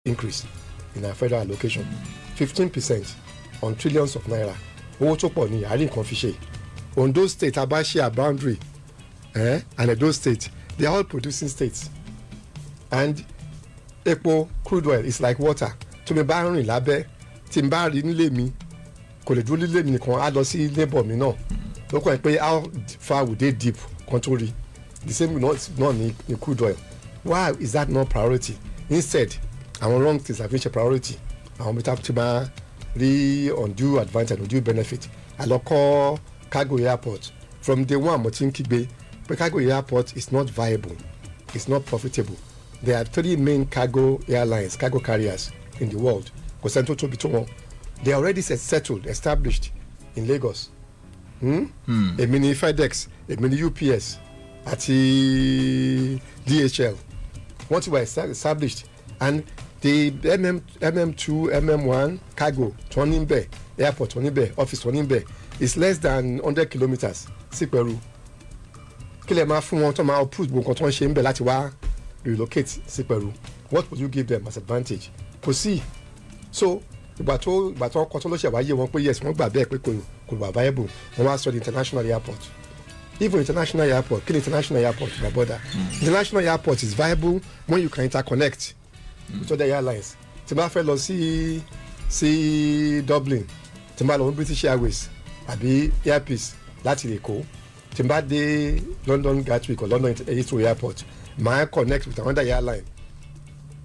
increase in our federal allocation 15% on trillions of naira owó tó pọ̀ ní àárín nǹkan fi ṣe Ondo state abaṣe a boundary and Edo state they are all producing states and epo crude oil is like water tó mi bá rìn lábẹ́ tí n bá rí nílé mi kò lè dúró nílé mi nìkan á lọ sí labour mi náà ló kọ́ ẹ pé how far would they deep kan tó rí the same not ní crude oil why is that not priority instead àwọn wrong things have reached a priority àwọn bí tábìtì máa rí undue advantage undue benefit àlọ́kọ́ cargo airport from day one mo ti ń kígbe pé cargo airport is not viable it's not profitable there are 3 main cargo airlines cargo carriers in the world kò sẹ́ni tó tóbi tó wọn they are already settled established in Lagos èmi ni FedEx èmi ni UPS àti DHL wọ́n ti were established and the MM2 MM1 cargo tó ní bẹ̀ airport tó ní bẹ̀ office tó ní bẹ̀ is less than 100 kilometres sí Peru kí lè máa fún wọn tó máa approve gbogbo nǹkan tó ń ṣe ń bẹ̀ láti wá relocate sí Peru what would you give them as advantage kò sí so ìgbà tó ọkọ̀ tó ló ṣe wáyé wọn pé yes wọ́n gbà bẹ́ẹ̀ pé kò wà viable wọ́n wá sọ the international airport even international airport kí ni international airport na border international airport is viable when you can interconnect with other airlines tí n bá fẹ́ lọ sí Dublin tí n bá lọ ní British Airways àbí Airpeace láti Èkó tí n bá dé London Gatwick or London Heathrow airport máa connect with another airline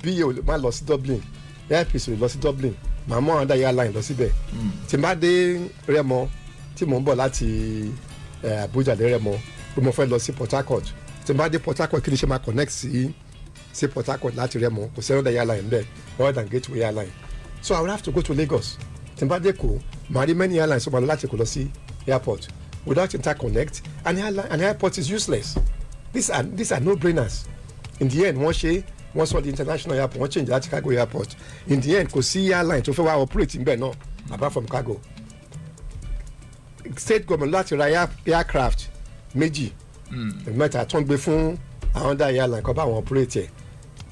bí o máa lọ sí Dublin Airpeace lọ sí Dublin màá mọ another airline lọ síbẹ̀ tí n bá dé Rẹ́mọ tí mò ń bọ̀ láti Abuja dé Rẹ́mọ pé mo fẹ́ lọ sí Port Harcourt tí n bá dé Port Harcourt kí ni ṣe máa connect sí Port Harcourt láti Rẹ́mọ kò sí another airline bẹ́ẹ̀ other than Gateway airline so I would have to go to Lagos tí n bá dé Èkó màá rí many airlines tó máa lọ láti Èkó lọ sí airport without interconnect an airport is useless these are no-brainers in the end wọ́n sọ the international airport wọ́n change láti cargo airport in the end kò sí airline tó fẹ́ wá operate níbẹ̀ náà apart from cargo state government láti ra aircraft méjì mẹ́ta tó ń gbé fún àwọn other airline kan bá àwọn operate ẹ̀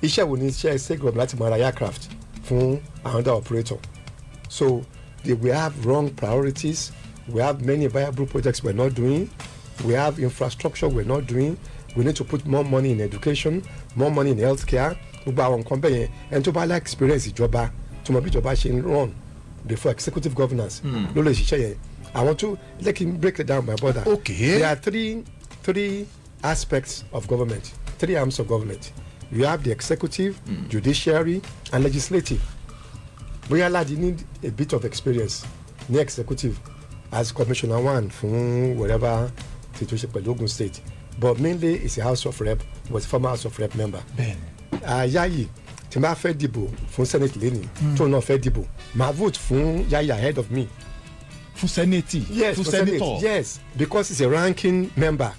iṣẹ́ wo ni iṣẹ́ state government láti máa ra aircraft fún àwọn other operator so we have wrong priorities we have many viable projects we're not doing we have infrastructure we're not doing we need to put more money in education more money in healthcare gbogbo àwọn nǹkan bẹ́ẹ̀ yẹn ẹni tó bá like experience ìjọba tó mọ bí ìjọba ṣe ń run before executive governance ló lè ṣiṣẹ́ yẹn àwọn tó let me break it down my brother there are three aspects of government 3 arms of government you have the executive judiciary and legislative bóyá Ladi need a bit of experience ní executive as commissioner 1 fún whatever situation pẹ̀lú Ogun state but mainly is a house of rep was a former house of rep member. Yayi tí n bá fẹ́ dìbò fún senate lẹ́nìí tó náà fẹ́ dìbò máa vote fún Yayi ahead of me. fún senate yes fún senator yes because he's a ranking member.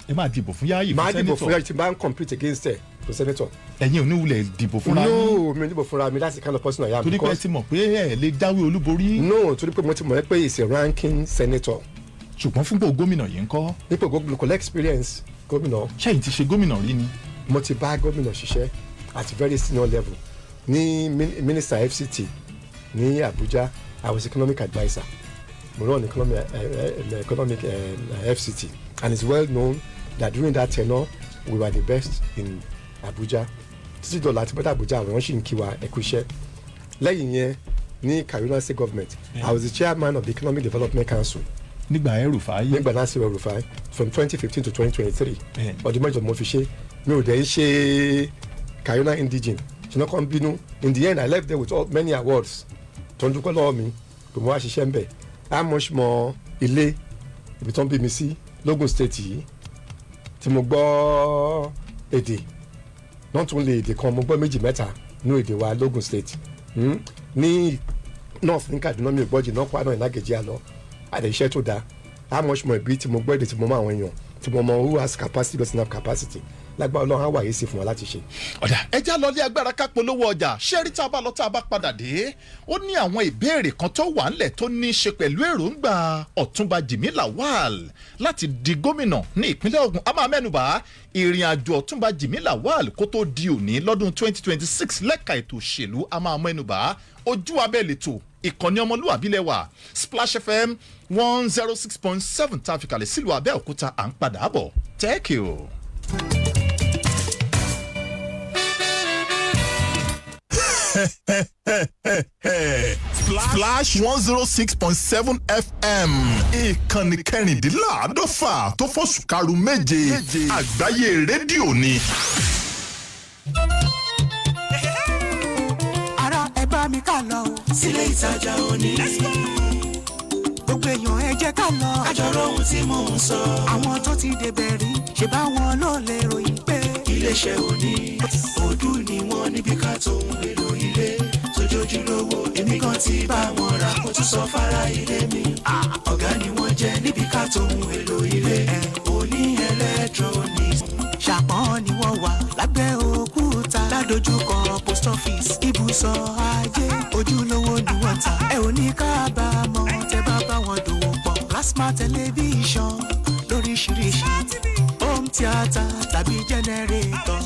ẹ máa dìbò fún Yayi fún senator máa dìbò fún Yayi tí n bá ń compete against ẹ for senator. ẹ̀yin ò ní wulẹ̀ dìbò fúnra mi. no mi ò dìbò fúnra mi that's the kind of person I am. torí pé ẹ ti mọ̀ pé ẹ lè jáwé olúborí. no torí pé mo ti mọ̀ pé he's a ranking senator. ṣùgbọ́n fúnpọ̀ gómìnà yìí ń kọ́. nípò gómìnà kò lè experience gómìnà. ṣẹ́yìn ti ṣe gómìnà rí ni. mo ti bá gómìnà ṣiṣẹ́ at very senior level ní minister FCT ní Abuja I was economic adviser mo run economic FCT and it's well known that during that tenure we were the best in Abuja títí dọ̀là àti bọ́dà Abuja àwọn ṣì ń kí wa ẹ̀kú iṣẹ́ lẹ́yìn yẹn ní Kaduna State Government I was the chairman of the Economic Development Council nígbà El-Rufai nígbà Nasir El-Rufai from 2015 to 2023 ọdún mẹ́jọ mo fi ṣe mi ò dẹ̀ ń ṣe Kaduna indigene ṣùgbọ́n kan bínú in the end I left there with many awards tó ń dúpẹ́ lọ́wọ́ mi kò mọ́ wá ṣiṣẹ́ ń bẹ̀ how much more ilé ibi tó ń bí mi sí l'Ogun State yìí tí mo gbọ́ èdè náà tún lè èdè kan mo gbọ́ méjì mẹ́ta nínú èdè wa l'Ogun State ní north ní Kaduna mi ò gbọ́ jìnnà Kwara ìnágẹ̀jì àlọ́ àdé iṣẹ́ tó dáa how much more ibi tí mo gbọ́ èdè tí mo mọ àwọn èèyàn tí mo mọ who has capacity doesn't have capacity lágbára Ọlọ́run á wáyé sí fún wa láti ṣe. ọ̀dà ẹja lọlé agbára ká polówó ọjà ṣẹ́rí tá a bá lọ tá a bá padà dé ó ní àwọn ìbéèrè kan tó wà ńlẹ̀ tó ní í ṣe pẹ̀lú èròǹgbà Ọ̀túnba Jimi Lawal láti di gómìnà ní ìpínlẹ̀ Ògùn. a máa mẹ́nubà ìrìn àjò Ọ̀túnba Jimi Lawal kó tó di òní lọ́dún 2026 lẹ́ka ètò òṣèlú. a máa mẹ́nubà ojú abẹ́ lẹ́tọ̀ ìkànnì ọmọlúwàbí lẹ́wà Splash FM 106.7 tá a fi kalẹ̀ sílùú Abẹ́òkúta. à ń padà bọ̀. Thank you. Splash 106.7 FM ìkànnì kẹrìndínláàádọ́fà tó fọ́sùn karù méje àgbáyé rédíò ni. ara ẹ bá mi ká lọ sílé ìtajà òní. gbogbo èèyàn ẹ jẹ́ ká lọ. àjọrò ohun tí mò ń sọ. àwọn tó ti débẹ̀ rí ṣe báwọn ló lè ròyìn pé. iléeṣẹ́ òní òdú ni wọ́n níbi ká tó ń gbèrò ilé tójójúlówó èmi kan ti bá wọn ra kó tún sọ fara ilé mi. ọ̀gá ni wọ́n jẹ́ níbi ká tó ń èlò ilé òní electronics. ṣàpọ̀n ni wọ́n wà lábẹ́ òkúta ládojúkọ post office ibùsọ̀ ajé ojúlówó ni wọ́n ta ẹ ò ní kábàámọ̀ tẹ́ bá bá wọn dòwò pọ̀ plasma tẹlifíṣàn lóríṣiríṣi home theatre tàbí generator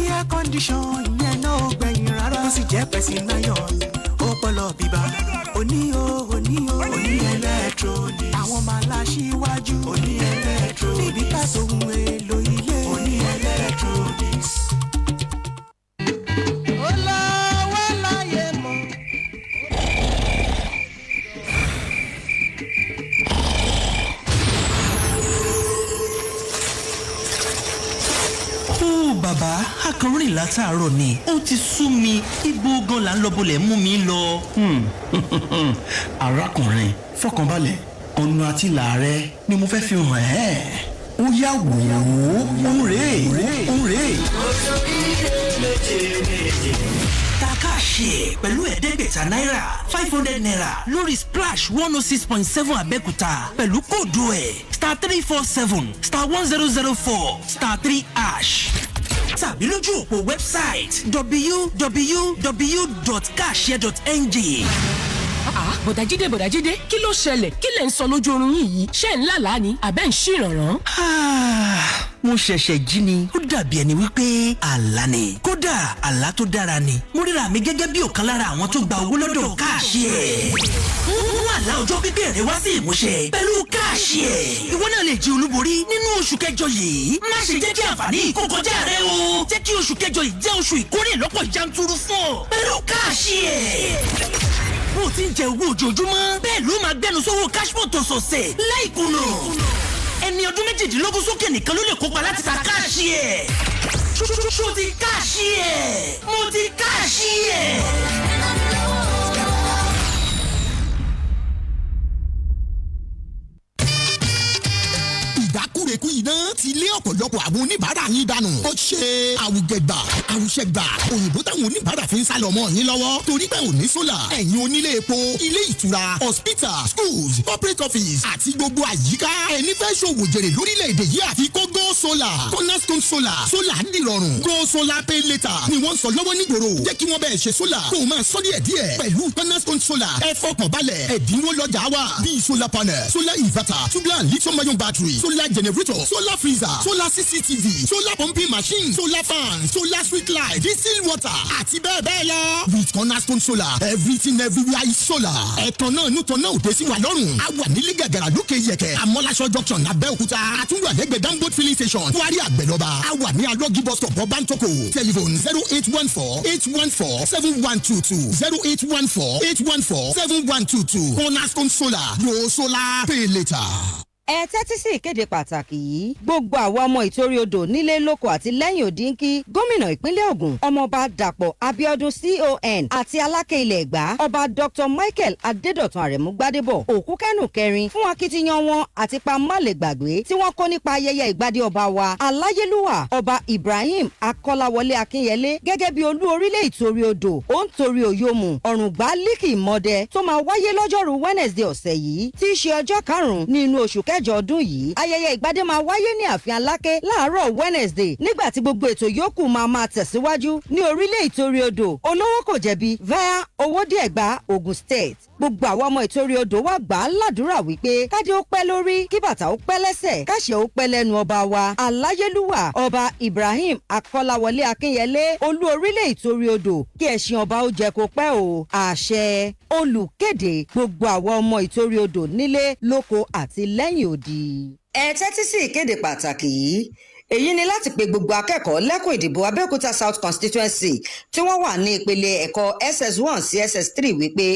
air condition ìyẹn náà ò gbẹ̀yìn rárá ó sì jẹ́ pẹ̀sìn náyọ̀ ó pọ̀lọ̀ bíbá òní electronics àwọn máa láṣíwájú òní electronics níbi ká tó ń èlò ilé òní electronics. olówó láyé mọ́. bàbá akọrin látàárọ̀ ni ó ti sú mi ibo gan la ń lọ bolẹ̀ mú mi lọ. arákùnrin fọkànbalẹ̀ ọ̀nà àti ìlà rẹ ni mo fẹ́ fi hàn ẹ́ ó yá wò ó ń rèé. Takashi pẹ̀lú ẹ̀ẹ́dẹ́gbẹ̀ta náírà 500 naira lórí Splash 106.7 Abẹ́òkúta pẹ̀lú kóòdù ẹ̀ *347*1004*3# tàbí lójú òpó wẹ́bsáìtì www.kashare.ng. bọ̀dájídé kí ló ṣẹlẹ̀ kí lẹ̀ ń sọ lójú oorun yìí ṣé ń lálàá ni àbẹ́ ń ṣìrànràn. mo ṣẹ̀ṣẹ̀ jí ni ó dàbí ẹni wípé àlá ni kódà àlá tó dára ni mo ríra mi gẹ́gẹ́ bí ọ̀kan lára àwọn tó gba owó lọ́dọ̀ Kashare. mú àlá ọjọ́ pípẹ́ rẹ wá sí ìmúṣẹ pẹ̀lú Kashare. ìwọ náà lè jẹ olúborí nínú oṣù kẹjọ yìí má ṣe jẹ́ kí àǹfààní kó kọjá rẹ o jẹ́ kí oṣù kẹjọ yìí jẹ́ oṣù ìkórè lọ́pọ̀ yanturu fún ọ pẹ̀lú Kashare. bó ti ń jẹ owó ojoojúmọ́ bẹ́ẹ̀ ló máa gbẹnu sówó cashpot ọ̀sọ̀ọ̀sẹ̀ láìkùnà ẹni ọdún méjìdínlógún sókè nìkan ló lè kópa láti ta Kashare. ṣó ti Kashare mo ti Kashare. ìdákùrẹ́kù iná ti lé ọ̀pọ̀lọpọ̀ àwọn oníbàárà yín dànù. ó ṣe àwùjẹgbà àwùṣẹgbà òyìnbó táwọn oníbàárà fi ń sálọ mọ́ yín lọ́wọ́ torí pé ò ní sólà. ẹ̀yin onílé epo ilé ìtura hospital schools corporate office àti gbogbo àyíká ẹni fẹ́ ṣòwò jèrè lórílẹ̀‐èdè yìí àti kó go solar cornerstone solar nírọ̀rùn go solar pay later ni wọ́n sọ lọ́wọ́ nígboro jẹ́ kí wọ́n bẹ̀ẹ̀ ṣe solar kó o máa sọ díẹ̀ pẹ̀lú cornerstone solar ẹ fọkàn balẹ̀ ẹ̀dínwó lọ́jà wà bíi solar panel solar inverter tubular lithium ion battery solar generator solar freezer solar cctv solar pumping machine solar fan solar street light diesel water àti bẹ́ẹ̀ bẹ́ẹ̀ lọ. with cornerstone solar everything everywhere is solar. ẹ̀tàn náà nùtàn náà ò dé sí wa lọ́rùn. a wà nílé gàgàrà lókè yẹ̀kẹ́ amọ́láṣọ junction Abẹ́òkúta àtúwà lẹ́gbẹ̀ẹ́ Dangote filling station Kwari Àgbẹ̀lọ́ba. a wà ní alọ́gí bus stop Bantoko telephone 08148147122 08148147122 cornerstone solar no solar pay later. ẹ tẹ́tí sí ìkéde pàtàkì yìí gbogbo àwọn ọmọ ìtorí odò nílé lóko àti lẹ́yìn òdì ń kí gómìnà ìpínlẹ̀ Ògùn ọmọọba Dàpọ̀ Abíọ́dún CON àti aláké ilẹ̀ Ẹ̀gbá ọba Dr. Michael Adédọ̀tun Àrẹ̀mú Gbádébọ̀ òkú kẹ́nù kẹrin fún akitiyan wọn àti pa má lè gbàgbé tí wọ́n kó nípa ayẹyẹ ìgbádé ọba wa aláyélúwà ọba Ibrahim Akọ́láwọlé Akínyẹlé gẹ́gẹ́ bí olú orílẹ̀ ìtorí odò ó ń torí òyòmù ọ̀rùngbá líkì mọ́dẹ tó máa wáyé lọ́jọ́rú Wednesday ọ̀sẹ̀ yìí tí í ṣe ọjọ́ 5 nínú oṣù kẹjọ kẹjọ ọdún yìí ayẹyẹ ìgbádé máa wáyé ní ààfin aláké láàárọ̀ Wednesday nígbà tí gbogbo ètò yòókù máa tẹ̀síwájú ní orílẹ̀ ìtorí odò olówó kò jẹ̀bi via Owódé-Ẹ̀gbá Ogun State. Gbogbo àwọn ọmọ ìtorí odò wá gbà á ládùúrà wípé kádé ó pẹ́ lórí kí bàtà ó pẹ́ lẹ́sẹ̀ káṣẹ́ ó pẹ́ lẹ́nu ọba wa aláyélúwà ọba Ibrahim Akọ́láwọlé Akínyẹlé olú orílẹ̀ ìtorí odò kí ẹṣin ọba ó jẹ kó pẹ́ o àṣẹ. Olùkéde gbogbo àwọn ọmọ ìtorí odò nílé lóko àti lẹ́yìn odi. Ẹ tẹ́tí sí ìkéde pàtàkì yìí èyí ni láti pe gbogbo akẹ́kọ̀ọ́ lẹ́kùn ìdìbò Abẹ́òkúta South Constituency tí wọ́n wà ní ìpele ẹ̀kọ́ SS1 sí SS3 wípé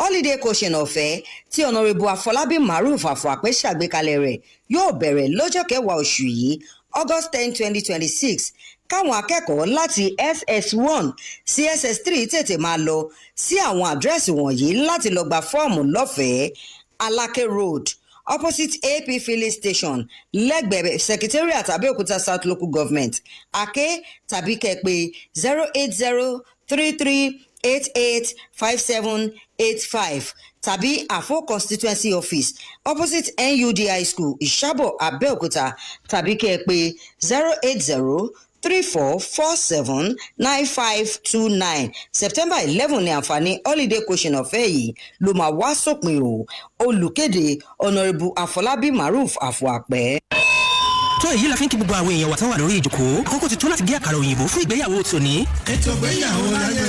holiday coaching ọ̀fẹ́ tí Honourable Afọlábí Maruf Afọ̀àpẹ́ ṣàgbékalẹ̀ rẹ̀ yóò bẹ̀rẹ̀ lọ́jọ́ 10 oṣù yìí August 10, 2026 káwọn akẹ́kọ̀ọ́ láti SS1 sí SS3 tètè máa lọ sí àwọn àdírẹ́sì wọ̀nyí láti lọ gba fọ́ọ̀mù lọ́fẹ̀ẹ́ Aláké Road opposite AP filling station lẹ́gbẹ̀ẹ́ secretariat Abẹ́òkúta South Local Government Ake tàbí kẹ́pẹ́ 08033885785 tàbí Afo constituency office opposite NUD High School Ìṣàbọ̀ Abẹ́òkúta tàbí kẹ́pẹ́ 08034479529 September 11 ní àǹfààní holiday coaching ọ̀fẹ́ yìí ló máa wá sópin o. Olùkéde Honourable Afọlábí Maruf Afọ̀àpẹ́. tó èyí la fi ń kí gbogbo àwọn èèyàn wa tán wà lórí ìjókòó àkókò ti tó láti gé àkàrà òyìnbó fún ìgbéyàwó tòní. ètò ìgbéyàwó láyé.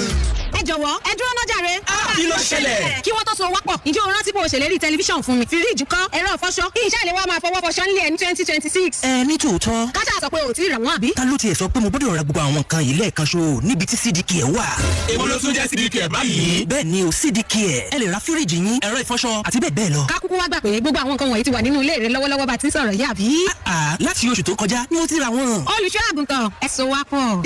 ẹ jọ̀wọ́ ẹ dúró náà jàre. kí ló ṣẹlẹ̀? kí wọ́n tó so wápọ̀ ǹjẹ́ o rántí bó o ṣèlérí tẹlifíṣàn fún mi fíríjì kan ẹ̀rọ ìfọṣọ kí iṣẹ́ ìléwọ́ máa fọwọ́ fọṣọ nílé ẹ̀ ní 2026. ní tòótọ́. kájà sọ pé o ti rà wọ́n àbí. ta ló tiẹ̀ sọ pé mo gbọ́dọ̀ ra gbogbo àwọn nǹkan yìí lẹ́ẹ̀kan ṣo níbi tí CDK ẹ̀ wà. èwo ló tún jẹ́ CDK ẹ̀ báyìí. bẹ́ẹ̀ ni o CDK ẹ̀ ẹ lè ra fíríjì yín ẹ̀rọ ìfọṣọ àti bẹ́ẹ̀ bẹ́ẹ̀ lọ. ká kúkú wá gbà pé gbogbo àwọn nǹkan wọ̀nyí ti wà nínú ilé rẹ lọ́wọ́lọ́wọ́ bá ti ń sọ̀rọ̀ yìí àbí. láti oṣù tó kọjá ni mo ti ra wọn. olùṣọ́ àgùntàn ẹ so wá pọ̀.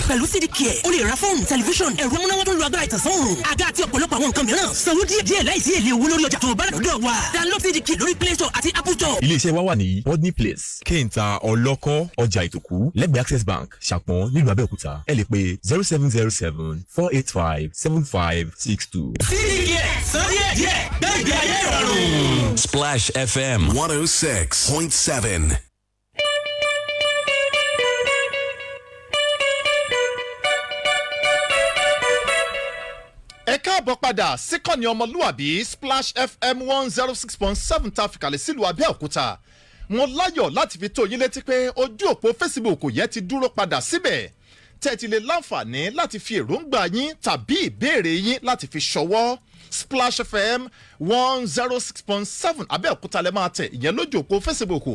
pẹ̀lú CDK o lè ra fóònù tẹlifíṣọ̀n ẹ̀rọ amúnáwá tó ń lo agbára ìtànsán òòrùn àga àti ọ̀pọ̀lọpọ̀ àwọn nǹkan mìíràn sanwó díẹ̀ láìsí èlé owó lórí ọjà tó o bá rà lọ́dọ̀ wa. download CDK lórí Play Store àti Apple Store. iléeṣẹ́ wa wà ní Bodney Place kéńtà ọlọ́kọ́ ọjà ìtòkú lẹ́gbẹ̀ẹ́ Access Bank Ṣàpọ̀n nílùú Abẹ́òkúta ẹ lè pè 0707-485-7562. CDK sọ díẹ̀ gbẹ́gbẹ́ ayé ìrọ̀rùn. Splash FM 106.7. ẹ káàbọ̀ padà síkànnì ọmọlúwàbí Splash FM 106.7 tá a fi kalẹ̀ sílùú Abẹ́òkúta. Mo láyọ̀ láti fi tó yín létí pé ojú òpó Facebook yẹn ti dúró padà síbẹ̀ tẹ́ ti lè láǹfààní láti fi èròǹgbà yín tàbí ìbéèrè yín láti fi ṣọwọ́. Splash FM 106.7 Abẹ́òkúta lẹ máa tẹ̀ ìyẹn lójú òpó Facebook.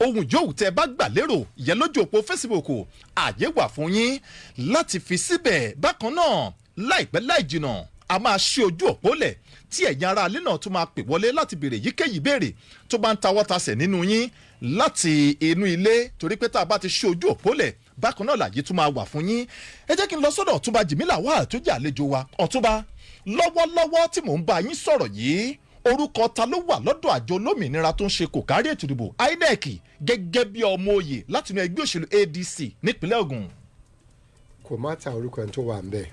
Ohun yòówù tẹ́ bá gbà lérò ìyẹn lójú òpó Facebook àyè wà fún yín láti fi síbẹ̀. Bákan náà láìpẹ́ láì jìnnà a máa ṣí ojú òpó lẹ̀ tí ẹ̀yin ará alẹ́ náà tún máa pè wọlé láti béèrè yíkéyìí béèrè tó bá ń tawọ́ tasẹ̀ nínú yín láti inú ilé torí pé tá a bá ti ṣí ojú òpó lẹ̀ bákan náà làyè tún máa wà fún yín. Ẹ jẹ́ kí n lọ sọ́dọ̀ Ọ̀túnba Jimi Lawal tó jẹ́ àlejò wa. Ọ̀túnba, lọ́wọ́lọ́wọ́ tí mò ń bá yín sọ̀rọ̀ yìí orúkọ ta ló wà lọ́dọ̀ àjọ olómìnira tó ń ṣe kò kárí ètò ìdìbò INEC gẹ́gẹ́ bí ọmọ oyè látinú ẹgbẹ́ òṣèlú ADC nípínlẹ̀ Ògùn? kò má ta orúkọ ẹni tó wà ń bẹ̀.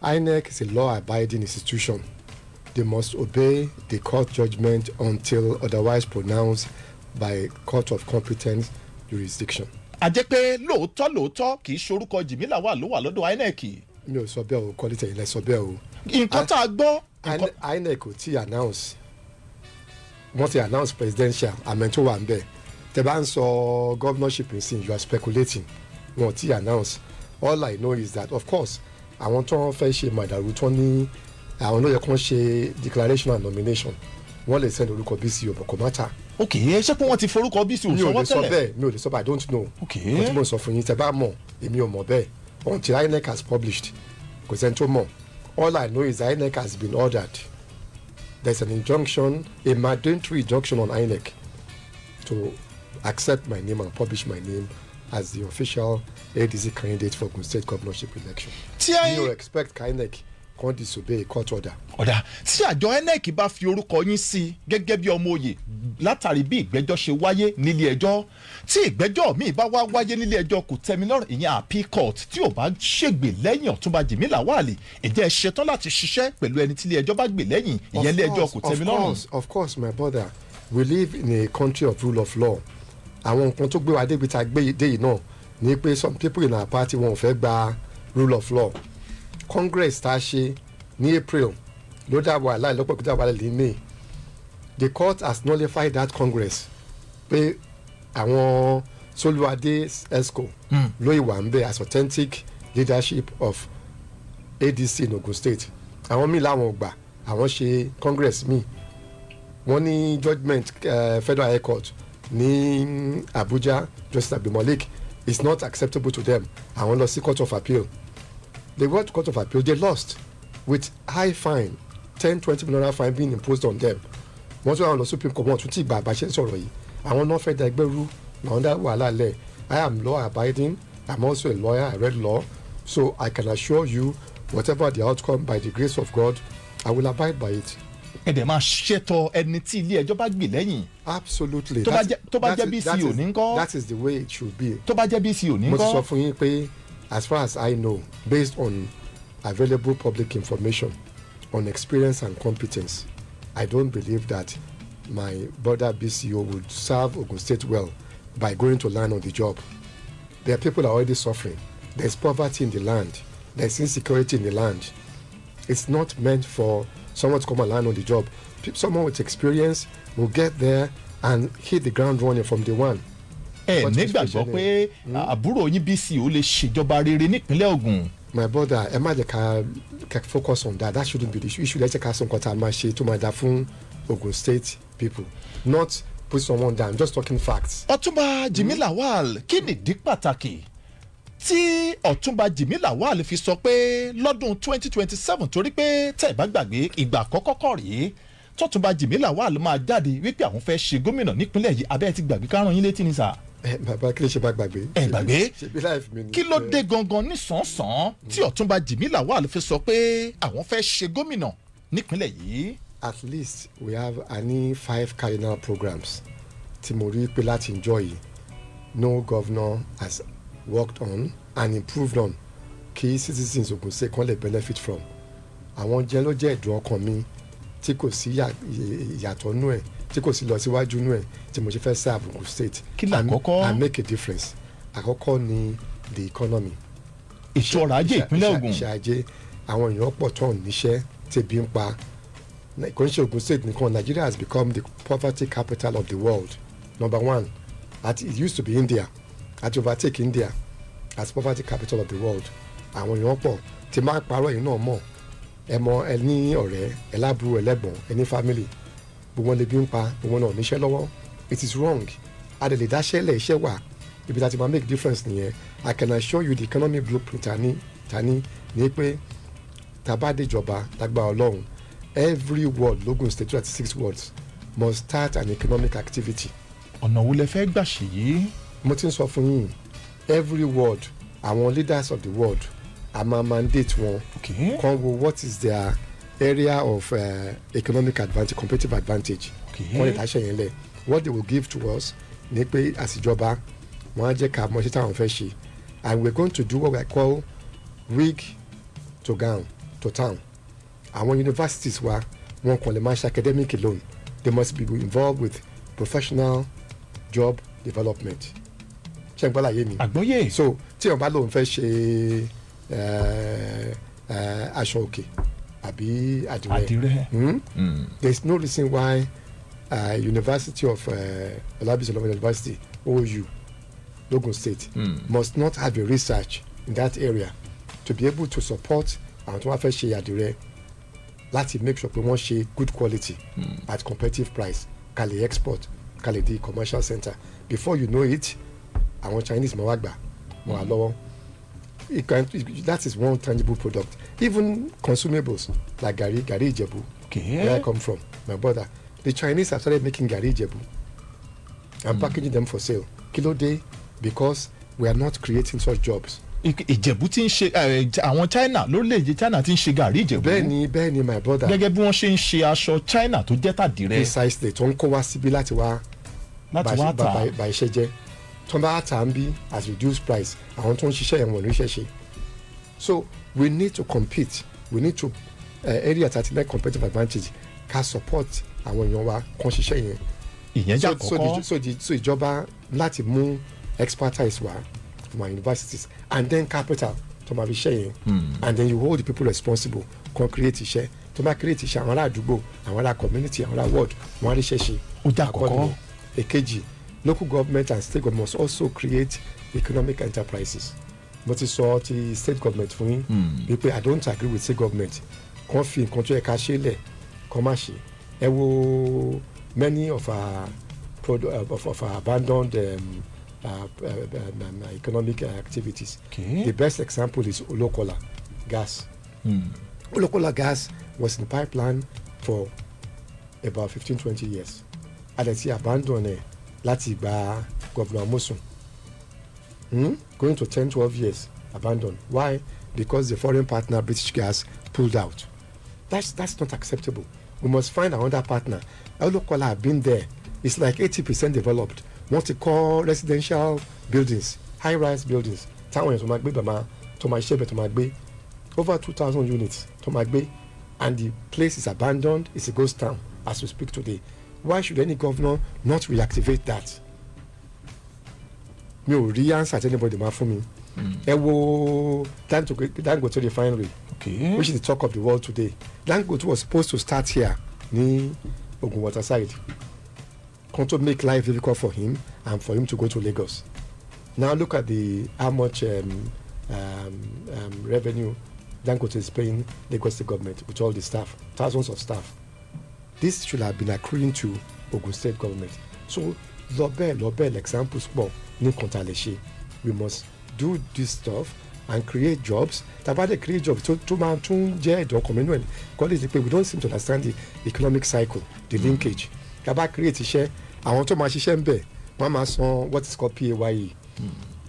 INEC is a law-abiding institution. They must obey the court judgment until otherwise pronounced by court of competent jurisdiction. A jẹ́ pé lóòótọ́ kì í ṣorúkọ Jimi Lawal ló wà lọ́dọ̀ INEC. Mi ò sọ bẹ́ẹ̀ o, kọ́lítẹ̀ ilẹ̀ sọ bẹ́ẹ̀ o. Nǹkan tá a gbọ́. INEC ò tí announce wọ́n ti announce presidential àmọ́ tó wà ń bẹ̀. Tẹ́ bá ń sọ governorship nsìn you are speculating. Wọ́n ti announce. All I know is that of course àwọn tó ń fẹ́ ṣe màdàrú tó ní àwọn ló yẹ kó ń ṣe declaration and nomination wọ́n lè send orúkọ BC ọ̀bọ̀kọ̀ mátà. ok ẹ ṣé pé wọ́n ti forúkọ BC òṣùwọ̀n tẹ́lẹ̀. mi ò lè sọ bẹ́ẹ̀ I don't know. ok wọ́n ti mọ̀ sọ fún yín tẹ́ bá mọ̀ èmi ò mọ̀ bẹ́ẹ̀ until INEC has published kò sẹ́ni tó mọ̀. All I know is INEC has been ordered. There's an injunction, a mandatory injunction on INEC to accept my name and publish my name as the official ADC candidate for Ogun State governorship election. You expect INEC can't disobey a court order. ọ̀dà tí àjọ INEC bá fi orúkọ yín sí gẹ́gẹ́ bí ọmọ òye látàrí bí ìgbẹ́jọ́ ṣe wáyé nílé ẹjọ́ tí ìgbẹ́jọ́ míì bá wá wáyé nílé ẹjọ́ kò tẹ́mi lọ́rùn ìyẹn appeal court tí ò bá ṣègbè lẹ́yìn Ọ̀túnba Jimi Lawal ìjẹ́ ẹ ṣetán láti ṣiṣẹ́ pẹ̀lú ẹni tí ilé ẹjọ́ bá gbè lẹ́yìn ìyẹn ilé ẹjọ́ kò tẹ́mi lọ́rùn. Of course my brother, we live in a country of rule of law. àwọn nǹkan tó gbé wa débi tá a gbé dé yìí náà ni pé some people in our party wọn ò fẹ́ gba rule of law. Congress tá a ṣe ní April ló dá wàhálà ìlọ́pọ̀ ìpínlẹ̀ wàhálà ní May. The court has nullified that Congress pé àwọn Soluade ESCO ló ìwà ń bẹ as authentic leadership of ADC in Ogun State. àwọn míì làwọn gbà àwọn ṣe Congress míì wọ́n ní judgement Federal High Court ní Abuja Justice Abdulmalik is not acceptable to them. àwọn lọ sí Court of Appeal. They went to Court of Appeal, they lost with high fine 10-20 million fine being imposed on them. wọ́n tún àwọn lọ Supreme Court wọ́n tún ti gba àbáṣe sọ̀rọ̀ yìí àwọn náà fẹ́ da ẹgbẹ́ rú àwọn dá wàhálà lẹ̀. I am law abiding, I'm also a lawyer, I read law, so I can assure you whatever the outcome by the grace of God I will abide by it. ẹ dẹ̀ máa ṣètò ẹni tí ilé ẹjọ́ bá gbè lẹ́yìn. Absolutely. tó bá jẹ́ BCO ní ńkọ́. That is the way it should be. tó bá jẹ́ BCO ní ńkọ́. mo ti sọ fún yín pé as far as I know based on available public information on experience and competence I don't believe that my brother BCO would serve Ogun State well by going to land on the job. There are people already suffering. There is poverty in the land. There is insecurity in the land. It's not meant for someone to come and land on the job. Someone with experience will get there and hit the ground running from day one. ẹ nígbàgbọ́ pé àbúrò yín BCO lè ṣèjọba rere nípínlẹ̀ Ògùn. My brother, ẹ má jẹ́ ká focus on that. That shouldn't be the issue. Issue lẹ́jẹ̀ ká sọ nǹkan tá a máa ṣe tó máa dá fún Ogun State people, not put someone down. Just talking facts. Ọ̀túnba Jimi Lawal kí ni ìdí pàtàkì tí Ọ̀túnba Jimi Lawal fi sọ pé lọ́dún 2027 torí pé tẹ́ ẹ bá gbàgbé ìgbà àkọ́kọ́ kọ́ rèé tọ́túnba Jimi Lawal máa jáde wípé àwọn fẹ́ ṣe gómìnà nípínlẹ̀ yìí abẹ́ ti gbàgbé ká rán yín létí ni sà. bàbá kí ló ṣe bá gbàgbé. ẹ gbàgbé kí ló dé gangan nísànsán tí Ọ̀túnba Jimi Lawal fi sọ pé àwọn fẹ́ ṣe gómìnà nípínlẹ̀ yìí. At least we have 5 cardinal programs tí mo rí pé láti enjoy no governor has worked on and improved on kí citizens Ogun State kan lè benefit from. àwọn jẹ́ ló jẹ́ ẹ̀dùn ọkàn mi tí kò sí ìyàtọ̀ nú ẹ̀ tí kò sí lọ síwájú nú ẹ̀ tí mo ṣe fẹ́ serve Ogun State. kí ni àkọ́kọ́ and make a difference. àkọ́kọ́ ni the economy. ètò ọrọ̀ ajé ìpínlẹ̀ Ògùn. iṣẹ́ ajé àwọn èèyàn pọ̀ tán níṣẹ́ tẹ̀bí ń pa. kò ń ṣe Ogun State nìkan. Nigeria has become the poverty capital of the world. Number one, it used to be India. At overtake India as poverty capital of the world. àwọn èèyàn pọ̀ tí máa ń parọ́ yìí náà mọ̀ ẹ mọ ẹ ní ọ̀rẹ́ ẹ lábúrò ẹlẹ́gbọ̀n ẹ ní family gbogbo wọn lè bí ń pa gbogbo náà níṣẹ́ lọ́wọ́. It is wrong. adèlè dáṣẹ́lẹ̀ iṣẹ́ wà ibi tá a ti máa make difference nìyẹn. I can assure you the economic blueprint tani ní pé tàbá déjọba lágbára Ọlọ́run every ward Logun State 26 wards must start an economic activity. ọ̀nà wo lẹ fẹ́ gbà ṣe yìí. mo ti ń sọ fún yín every ward àwọn leaders of the world a máa mandate wọn kan wo what is their area of economic advantage competitive advantage wọ́n lè dáṣẹ́ yẹn lẹ̀ what they will give to us ní pé àṣìjọba wọ́n á jẹ́ ká mọ̀ ṣé táwọn fẹ́ ṣe and we are going to do what we call wig to gown to town. àwọn universities wa wọn kàn lè máa ṣe academic alone they must be involved with professional job development. ṣé n gbọ́dọ̀ yé mi. àgbọ́yé. so tí wọn bá lóun fẹ́ ṣe aṣọ òkè àbí àdìrẹ there is no reason why University of Olabisi Olabisi University OU Logun State must not have a research in that area to be able to support àwọn tó wá fẹ́ ṣe àdìrẹ láti make sure pé wọ́n ṣe good quality at competitive price ká lè export ká lè di commercial center before you know it àwọn Chinese máa wá gbà máa wá lọ́wọ́. That is one tangible product. Even consumables like gari Ijebu, where I come from, my brother, the Chinese have started making gari Ijebu and packaging them for sale. Kilo day, because we are not creating such jobs ìjẹ̀bú ti ń ṣe àwọn China lórílẹ̀‐èdè China ti ń ṣe gàrí ìjẹ̀bú. bẹ́ẹ̀ni my brother. gẹ́gẹ́ bí wọ́n ṣe ń ṣe aṣọ China tó jẹ́ tàdírẹ́. precisely tó ń kó wá síbí láti wá tà bá iṣẹ́ jẹ́ tó ń bá tà ń bí at reduced price àwọn tó ń ṣiṣẹ́ yẹn wọ́n ní iṣẹ́ ṣe. So we need to compete, we need to area that like competitive advantage ká support àwọn èèyàn wa kàn ṣiṣẹ́ yẹn. ìyẹn jà kọ́kọ́. so ìjọba láti mú expertise wá from our universities and then capital to máa fi ṣe yẹn and then you hold the people responsible kan create iṣẹ́ tó máa create iṣẹ́ àwọn ará àdúgbò àwọn ará community àwọn ará ward wọn á rí iṣẹ́ ṣe. ó jà kọ́kọ́. èkejì local government and state government must also create economic enterprises. mo ti sọ ti state government fún yín wípé I don't agree with state government kan fi nǹkan tó yẹ ká ṣe lẹ̀ kan má ṣe. ẹ wo many of our abandoned economic activities. The best example is Olokola gas. Olokola gas was in the pipeline for about 15-20 years. And then she abandoned it láti gba Governor Amosun. Going to 10-12 years abandoned. Why? Because the foreign partner British Gas pulled out. That's not acceptable. We must find another partner. Olokola have been there. It's like 80% developed. What they call residential buildings, high-rise buildings. Táwọn èèyàn tó máa ṣe bẹ̀ tó máa gbé over 2,000 units tó máa gbé, and the place is abandoned. It's a ghost town as we speak today. Why should any governor not reactivate that? Mi ò rí answer tí anybody máa fún mi. Ẹ wo Dangote refinery, which is the talk of the world today. Dangote was supposed to start here ní Ogun Waterside. To make life difficult for him and for him to go to Lagos. Now look at how much revenue Dangote is paying Lagos State government with all the staff, thousands of staff. This should have been accruing to Ogun State government. So lọ́bẹ̀ examples pọ̀ ní kọ́ńtà. We must do this stuff and create jobs. Tabade create jobs tó máa tún jẹ́ ẹ̀dọ̀ community. We don't seem to understand the economic cycle, the linkage. Tabá create iṣẹ́, àwọn tó máa ṣiṣẹ́ ń bẹ̀ wọ́n máa san what is called PAYE,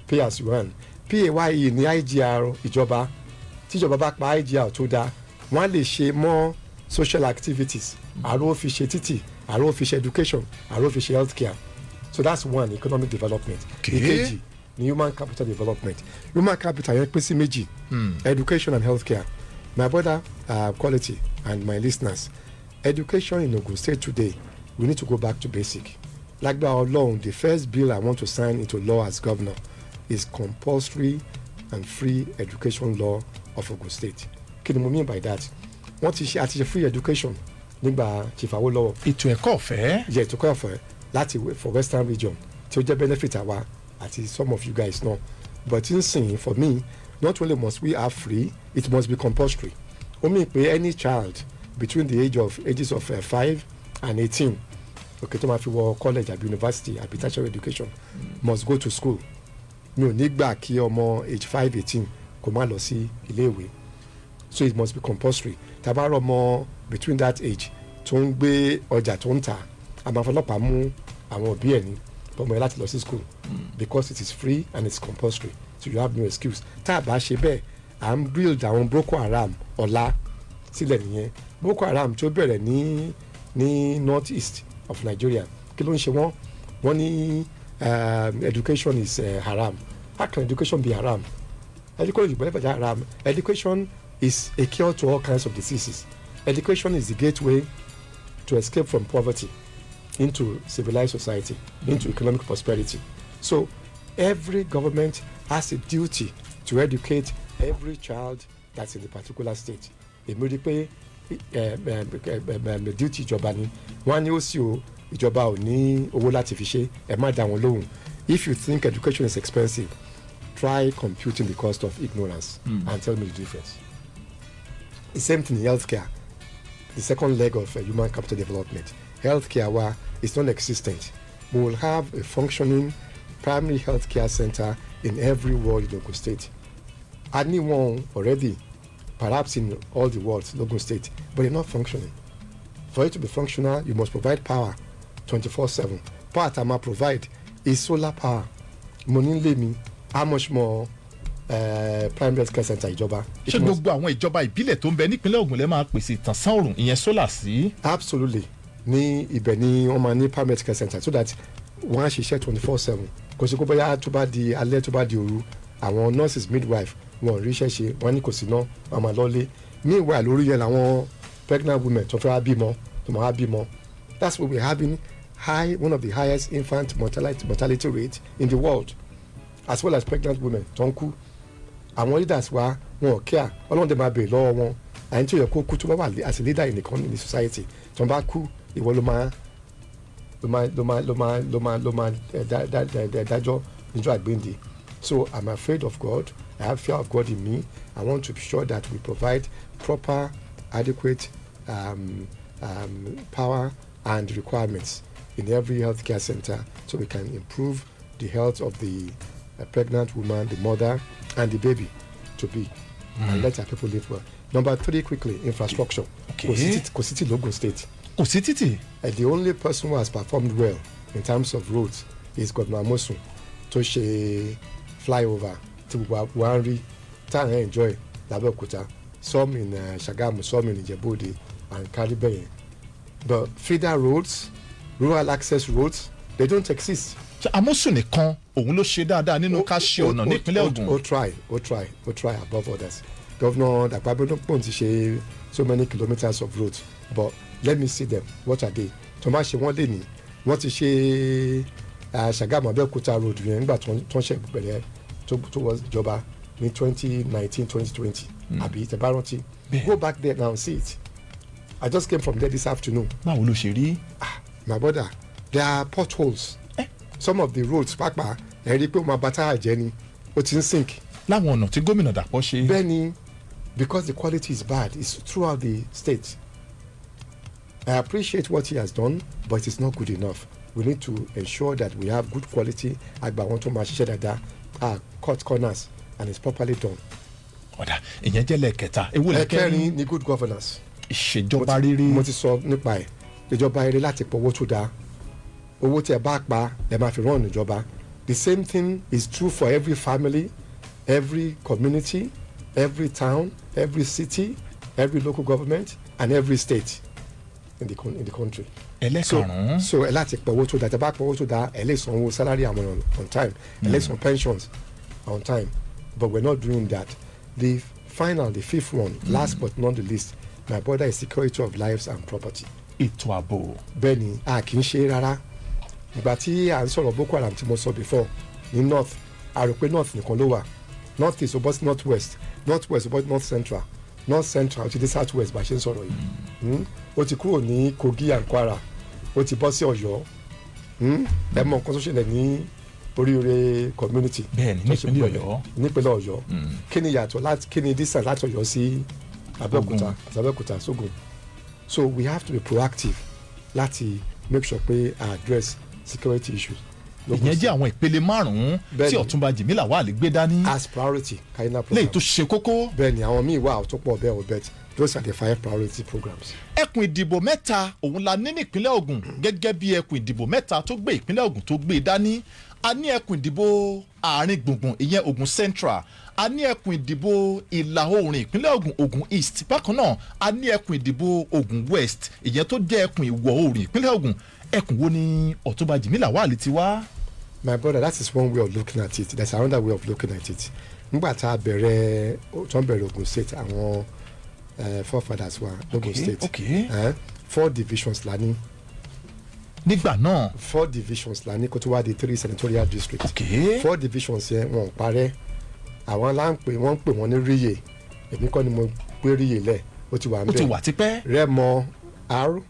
pay as you earn. PAYE ní IGR ìjọba, tíjọba bá pa IGR tó dáa wọ́n á lè ṣe more social activities. Àrò fi ṣe títì, àrò fi ṣe education, àrò fi ṣe healthcare. So that's one, economic development. Ìkejì ní human capital development. Human capital yẹn pín sí méjì, education and healthcare. My brother Quality and my listeners, education in Ogun State today, we need to go back to basic. Like that alone, the first bill I want to sign into law as governor is compulsory and free education law of Ogun State. Kí ni mo mean by that? Wọ́n ti ṣe àti ṣe free education nígbà Chief Awolowo. Ètò ẹ̀kọ́ ọ̀fẹ́. Ìjẹ́ ètò ẹ̀kọ́ ọ̀fẹ́ láti for Western region tí ó jẹ́ benefit àwa àti some of you guys know. But in saying for me, not only must we have free, it must be compulsory. Ó mean pé any child between the ages of 5 and 18, okay, tó máa fi wọ college àbí university àbí tertiary education, must go to school. Mi ò ní gbà kí ọmọ age 5-18 kó má lọ sí iléèwé. So it must be compulsory. Tàbá ọmọ between that age tó ń gbé ọjà tó ń tà, a máa fọlọ́pàá mú àwọn òbí ẹ̀ ní ọmọ ẹ̀ láti lọ sí school because it is free and it's compulsory. So you have no excuse. Tá a bá ṣe bẹ́ẹ̀, à ń build àwọn Boko Haram ọ̀la sílẹ̀ nìyẹn. Boko Haram tó bẹ̀rẹ̀ ní north east of Nigeria, kí ló ń ṣe wọ́n ní education is haram. How can education be haram? Education is a cure to all kinds of diseases. Education is the gateway to escape from poverty into civilized society, into economic prosperity. So every government has a duty to educate every child that's in the particular state. Èmi rí pé duty ìjọba ni wọ́n á ní ó sì o ìjọba ò ní owó láti fi ṣe ẹ má dá wọn lóhùn. If you think education is expensive, try computing the cost of ignorance and tell me the difference. The same thing in healthcare, the second leg of human capital development. Healthcare is non-existent. We will have a functioning primary healthcare center in every ward in Ogun State. I need one already, perhaps in all the wards in Ogun State, but they're not functioning. For it to be functional, you must provide power 24/7. Power Tama provide is solar power. Money lemi, how much more primary health care center ìjọba. ṣé gbogbo àwọn ìjọba ìbílẹ̀ tó ń bẹ nípínlẹ̀ Ògùn lè máa pèsè ìtànsán òòrùn ìyẹn solar sí. absolutely ní ibẹ̀ ni wọ́n máa ní primary health care center so that wọ́n á ṣiṣẹ́ 24/7 kò sí kó bóyá tó bá di alẹ́ tó bá di òru àwọn nurses midwife wọn ò ríṣẹ́ ṣe wọ́n ní kò sí ná wọ́n máa lọ́lé meanwhile lórí yẹn làwọn pregnant women tó fẹ́ wá bímọ tó máa wá bímọ that's why we are having one of the highest infant mortality rate in the world as well as pregnant women tó ń kú àwọn leaders wa wọn ò kíá ọlọ́run dẹ̀ máa bèèrè lọ́wọ́ wọn àyìn tí ó yẹ kó kú tó bá wà as a leader in the society tó ń bá kú ìwọ ló máa dájọ́ níjọ́ àgbéǹde. So I'm afraid of God. I have fear of God in me. I want to be sure that we provide proper, adequate power and requirements in every healthcare center so we can improve the health of the pregnant woman, the mother, and the baby to be, and let our people live well. Number 3, quickly, infrastructure. Kositi Logun State. Kositi? The only person who has performed well in terms of roads is Governor Amosun tó ṣe flyover tí gbogbo wa ń rí tá à ń enjoy l'Abẹ́òkúta, some in Ṣàgámù, some in Ìjẹ̀bú-Òde and Caribbean. But feeder roads, rural access roads, they don't exist. Amosun nìkan òun ló ṣe dáadáa nínú ká ṣe ọ̀nà nípínlẹ̀ Ògùn. ó try above others. Governor Dàpọ̀ Abíọ́dún ti ṣe so many kilometres of roads, but let me see them, what are they? tó máa ṣe wọ́n lè ní wọ́n ti ṣe Ṣàgámù Abẹ́òkúta road yẹn nígbà tó ń ṣe bẹ̀rẹ̀ tó wọ ìjọba ní 2019-2020 àbí tẹ́ bá rántí. Go back there now and see it. I just came from there this afternoon. Báwo ló ṣe rí? My brother, there are potholes. Some of the roads pápá ẹ̀rí pé ó máa bàtà àjẹ́ ni ó ti ń sink. Láwọn ọ̀nà tí gómìnà Dàpọ̀ ṣe. Bẹ́ẹ̀ni, because the quality is bad, it's throughout the state. I appreciate what he has done, but it's not good enough. We need to ensure that we have good quality. Àgbà wọn tó máa ṣiṣẹ́ dáadáa, cut corners, and it's properly done. Ọ̀dà ìyẹn jẹ́ lẹ́ẹ̀kẹta. Ẹ̀kẹrin ni good governance. Ìṣèjọba rere. Mo ti sọ nípa ẹ̀ ìjọba rere láti pọ̀ owó tó dáa. Owó tí ẹ bá pa ẹ máa fi rán ìjọba. The same thing is true for every family, every community, every town, every city, every local government, and every state in the country. Ẹlẹ́karùn-ún. So ẹ láti pọ̀ owó tó dáa, tẹ bá pọ̀ owó tó dáa, ẹ lè sanwó salary àwọn on time, ẹ lè san pensions on time, but we're not doing that. The fifth one, last but not the least, my brother, is security of lives and property. Ètò ààbò. Bẹ́ẹ̀ni, a kì í ṣe rárá. Ìgbà tí à ń sọ̀rọ̀ Boko Haram tí mo sọ before ní north, a rò pé north nìkan ló wà. North east ó bọ́ sí north west, north west ó bọ́ sí north central, north central ó ti dé south west bá a ṣe ń sọ̀rọ̀ yìí. Ó ti kúrò ní Kogi and Kwara, ó ti bọ́ sí Ọ̀yọ́. Ẹ mọ nǹkan tó ṣẹlẹ̀ ní Oríire community. Bẹ́ẹ̀ni, nípínlẹ̀ Ọ̀yọ́. Nípínlẹ̀ Ọ̀yọ́. Kí ni yàtọ̀ láti kí ni distance láti Ọ̀yọ́ sí Abẹ́òkúta sógun. So we have to be proactive láti make sure pé I address security issues. Ìyẹn jẹ́ àwọn ìpele márùn-ún tí Ọ̀túnba Jimi Lawal gbé dání. As priority kayina program. Léyìí tó ṣe kókó. Bẹ́ẹ̀ni àwọn míì wà tó pọ̀ bẹ́ẹ̀ o bet those are the 5 priority programs. Ẹkùn ìdìbò mẹ́ta òun la ní nípínlẹ̀ Ògùn gẹ́gẹ́ bí ẹkùn ìdìbò mẹ́ta tó gbé ìpínlẹ̀ Ògùn tó gbé dání. A ní ẹkùn ìdìbò àárín gbùngbùn ìyẹn Ògùn Central. A ní ẹkùn ìdìbò ìlà oòrùn ìpínlẹ̀ Ògùn Ògùn East. Bákan náà a ní ẹkùn ìdìbò Ògùn West ìyẹn tó jẹ́ ẹkùn ìwọ̀ oòrùn ìpínlẹ̀ Ògùn. Ẹkùn wo ni Ọ̀túnba Jimi Lawal ti wá? My brother, that is one way of looking at it. There's another way of looking at it. Nígbà tá a bẹ̀rẹ̀ Ògùn State àwọn forefathers wa Ògùn State 4 divisions la ní. Nígbà náà 4 divisions la ní kó tó wá di 3 senatorial districts. 4 divisions yẹn wọn ò parẹ́. Àwọn láǹpẹ̀ wọ́n ń pè wọ́n ní ríyè. Èmi kọ́ ni mo gbé ríyè lẹ̀ ó ti wà ń bẹ̀. Ó ti wà tipẹ́. Rẹ́mọ R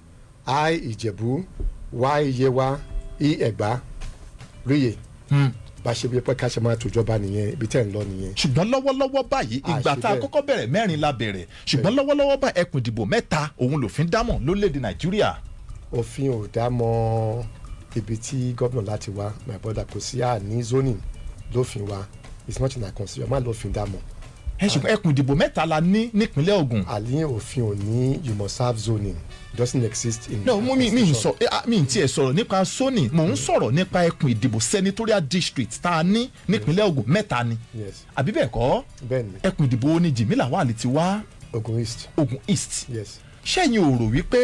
I Ìjẹ̀bú Y Yewa E Ẹ̀gbá ríyè. Bá ṣe bí pé ká ṣe máa tòjọba nìyẹn ibi tẹ́ ń lọ nìyẹn. Ṣùgbọ́n lọ́wọ́lọ́wọ́ báyìí ìgbà tá a kọ́kọ́ bẹ̀rẹ̀ mẹ́rin la bẹ̀rẹ̀ ṣùgbọ́n lọ́wọ́lọ́wọ́ bá ẹkùn ìdìbò mẹ́ta òun lòfin dámọ̀ lórílẹ̀‐èdè Nàìjíríà. Òfin ò dámọ̀ ibi tí gómìnà láti wá my brother kò sí àní zoning lófin wa it's not in our constitution má lófin dámọ̀ ṣùgbọ́n ẹkùn ìdìbò mẹ́ta la ní nípínlẹ̀ Ògùn. àlẹ́ òfin ò ní you must have zoning doesn't exist in. no mi ti ẹ sọ̀rọ̀ nípa zoning mò ń sọ̀rọ̀ nípa ẹkùn ìdìbò senatorial district tá a ní nípínlẹ̀ Ògùn mẹ́ta ni. àbí bẹ́ẹ̀ kọ́ ẹkùn ìdìbò ní Jimi Lawal ti wá. Ogun East. Ogun East. yes. ṣẹ́yìn ò rò wípé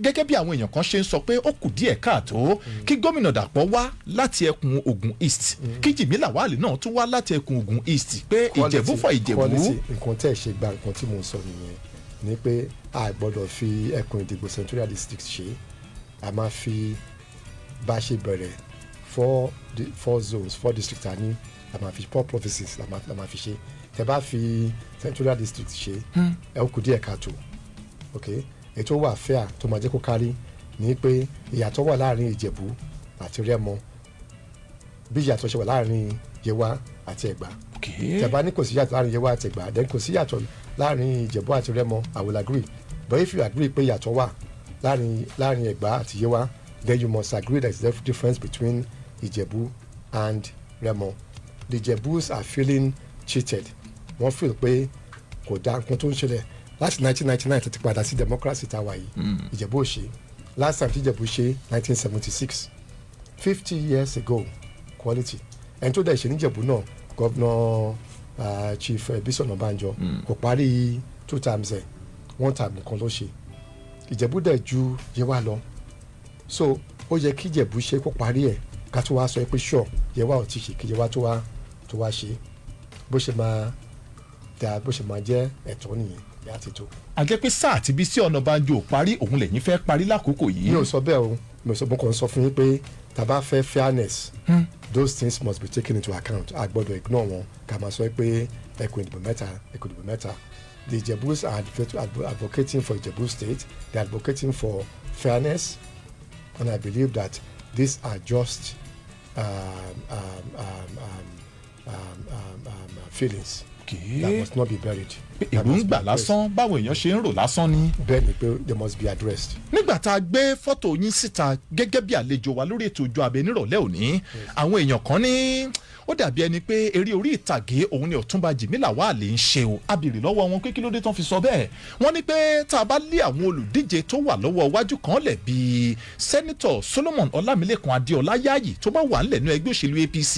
gẹ́gẹ́ bí àwọn èèyàn kan ṣe ń sọ pé ó kù díẹ̀ káàtó kí gómìnà Dàpọ̀ wá láti ẹkùn Ogun East kí Jimi Lawal náà tún wá láti ẹkùn Ogun East pé Ìjẹ̀bú fọ Ìjẹ̀bú. nǹkan tẹ́ ẹ̀ ṣe gba nǹkan tí mò ń sọ nìyẹn ni pé a gbọ́dọ̀ fi ẹkùn ìdìbò senatorial district ṣe a máa fi bá a ṣe bẹ̀rẹ̀ four zones 4 districts àní a máa fi 4 provinces la máa fi ṣe tẹ́ bá fi senatorial district ṣe ẹ kù díẹ̀ káàtó ok ètò wà fair tó máa jẹ́ kó kárí ni pé ìyàtọ̀ wà láàrin Ìjẹ̀bú àti Rẹ́mọ bí ìyàtọ̀ ṣe wà láàrin Yewa àti Ẹ̀gbá tẹ̀bá ní kò sí ìyàtọ̀ láàrin Yewa àti Ẹ̀gbá then kò sí ìyàtọ̀ láàrin Ìjẹ̀bú àti Rẹ́mọ I will agree but if you agree pé ìyàtọ̀ wà láàrin Ẹ̀gbá àti Yewa then you must agree there is a difference between Ìjẹ̀bú and Rẹ́mọ. The Ìjẹ̀bús are feeling cheated wọ́n feel pé kò dá nǹkan tó ń ṣẹlẹ̀ láti 1999 tó ti padà sí democracy tá a wà yìí Ìjẹ̀bú ò ṣe last time tí Ìjẹ̀bú ṣe 1976 50 years ago quality ẹni tó dẹ̀ ṣe níjẹ̀bú náà gọ́vnà Chief Bísí Ọ̀nàbànjọ kò parí 2 times 1 time nìkan ló ṣe Ìjẹ̀bú dẹ̀ ju Yewa lọ so ó yẹ kí Ìjẹ̀bú ṣe kó parí ẹ̀ ká tó wá sọ pé sure Yewa ò ti ṣe kí Yewa tó wá ṣe bó ṣe máa jẹ́ ẹ̀tọ́ nìyẹn láti tó. àjẹ́ pé sáà tí Bísí Ọ̀nàbànjọ ò parí òun lẹ́yìn fẹ́ parí lákòókò yìí. mi ò sọ bẹ́ẹ̀ o mo kàn sọ fún yín pé tá a bá fẹ́ fairness those things must be taken into account a gbọ́dọ̀ ignore wọn ká máa sọ pé ẹkùn ìdìbò mẹ́ta the Ìjẹ̀bús are advocating for Ìjẹ̀bú state they are advocating for fairness and I believe that these are just feelings that must not be buried. èròǹgbà lásán báwo èèyàn ṣe ń rò lásán ni. bẹ́ẹ̀ ni pé they must be addressed. nígbà tá a gbé fọ́tò yín síta gẹ́gẹ́ bí àlejò wa lórí ètò Ojú Abẹ nírọ̀lẹ́ òní àwọn èèyàn kan ní ó dàbí ẹni pé eré orí ìtàgé òun ni Ọ̀túnba Jimi Lawal ń ṣe o a béèrè lọ́wọ́ wọn pé kí ló dé tán fi sọ bẹ́ẹ̀ wọ́n ní pé tá a bá lé àwọn olùdíje tó wà lọ́wọ́ iwájú kan lẹ̀ bíi sẹ́nitọ̀ Solomon Ọlámilékan Adéọlá Yáyì tó bá wà ńlẹ̀ ní ẹgbẹ́ òṣèlú APC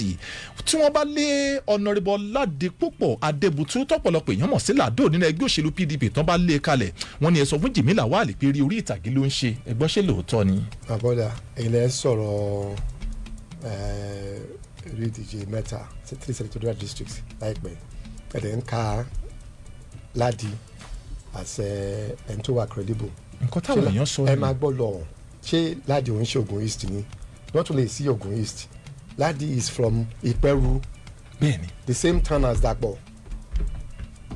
tí wọ́n bá lé Honourable Ládipúpọ̀ Adébútú tọ́pọ̀lọpọ̀ èèyàn mọ̀ sí Làdó nínú ẹgbẹ́ òṣèlú PDP tán bá lé kalẹ̀ wọ́n ní ẹ sọ fún Jimi Lawal pé eré orí ìtàgé ló ń ṣe ẹgbọ́n ṣe lóòótọ́ ni. àbọ̀dà ilẹ̀ sọ̀rọ̀ eré ìdíje mẹ́ta 3 senatorial districts láìpẹ́ ẹ̀dẹ̀ ń ka Ládi àṣẹ ẹni tó wà credible. nǹkan táwọn èèyàn sọ ẹ máa gbọ́ lọ ṣé Ládi òun ṣe Ogun East ni not only sí Ogun East Ládi is from Ìpẹ́rù bẹ́ẹ̀ni the same town as Dàpọ̀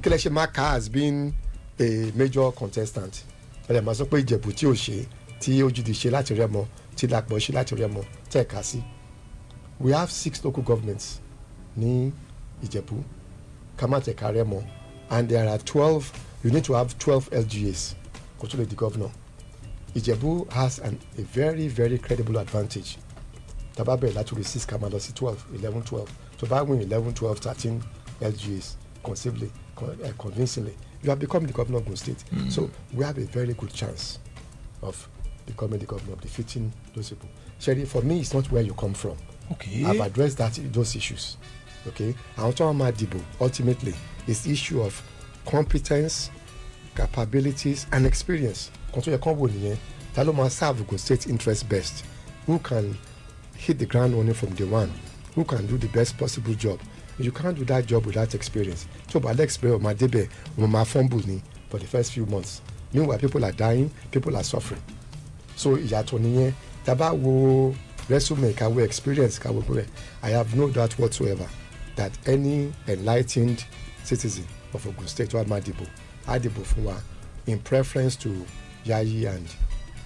kílẹ̀ ṣe Maka has been a major contestant ẹ̀rẹ̀ máa sọ pé Ìjẹ̀bú tí ò ṣe tí Ojúdi ṣe láti Rẹ́mọ tí Dàpọ̀ ṣe láti Rẹ́mọ tẹ̀ka sí. We have 6 local governments ní Ìjẹ̀bú Kamateka Rẹ́mọ and there are 12 you need to have 12 LGAs kó tó lè di governor. Ìjẹ̀bú has a very very credible advantage tàbá bẹ̀rẹ̀ láti orí 6 ká máa lọ sí 12 11 12 tó bá win 11 12 13 LGAs convincingly you have become the governor of Ogun State so we have a very good chance of becoming the governor of defeating those people. Sherry, for me it's not where you come from. Okay. I've addressed those issues. Okay. Àwọn tó wà máa dìbò ultimately is issue of competence, capabilities and experience. Kan tó yẹ kán wò nìyẹn ta ló máa serve Ogun State interest best, who can hit the ground running from day one, who can do the best possible job. You can't do that job without experience. So by the experience ọmọ adébẹ̀ ọmọ máa fumble ni for the first few months. Meanwhile people are dying, people are suffering. So ìyàtọ̀ nìyẹn tá bá wo resume kawo experience kawo pé I have no doubt whatsoever that any enlightened citizen of Ogun State wà máa dìbò á dìbò fún wa in preference to Yayi and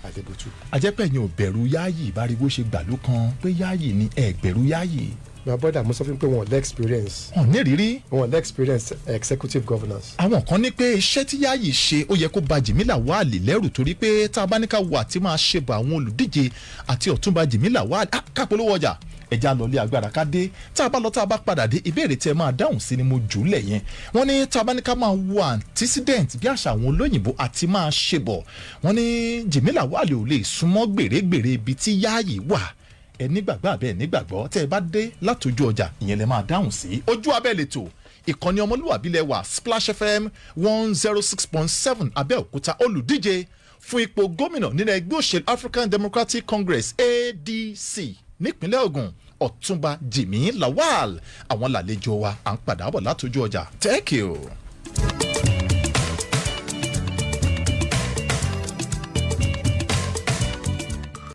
Adebutu. àjẹpẹ́ yẹn ò bẹ̀rù Yayi ìbáriwó ṣe gbàlú kan pé Yayi ni ẹ bẹ̀rù Yayi. my brother mo sọ fún pé wọn lè experience. wọn ní ìrírí. wọn lè experience executive governance. àwọn kan ní pé iṣẹ́ tí Yayi ṣe ó yẹ kó ba Jimi Lawal lẹ́rù torí pé tá a bá ní ká wà tí máa ṣe bọ̀ àwọn olùdíje àti Ọ̀túnba Jimi Lawal kápolówó ọjà ẹja lọlé agbára ká dé tá a bá lọ tá a bá padà dé ìbéèrè tí ẹ máa dáhùn sí ni mo jù ú lẹ̀ yẹn wọ́n ní tá a bá ní ká máa wo antecedent bí àṣà àwọn olóyìnbó àti máa ṣe bọ̀ wọ́n ní Jimi Lawal ò lè súnmọ́ gbèrègbèrè ibi tí yáàyè wà ẹ nígbàgbọ́ àbẹ́ ẹ nígbàgbọ́ tẹ́ ẹ bá dé látọjú ọjà ìyẹn lẹ máa dáhùn sí ojú abẹ́ lẹ́tọ̀ ìkànnì ọmọlúwàbí lẹ́wà Splash FM 106.7 Abẹ́òkúta olùdíje fún ipò gómìnà nínú ẹgbẹ́ òṣèlú African Democratic Congress ADC nípínlẹ̀ Ògùn Ọ̀túnba Jimi Lawal àwọn làlejò wa à ń padà bọ̀ látọjú ọjà thank you.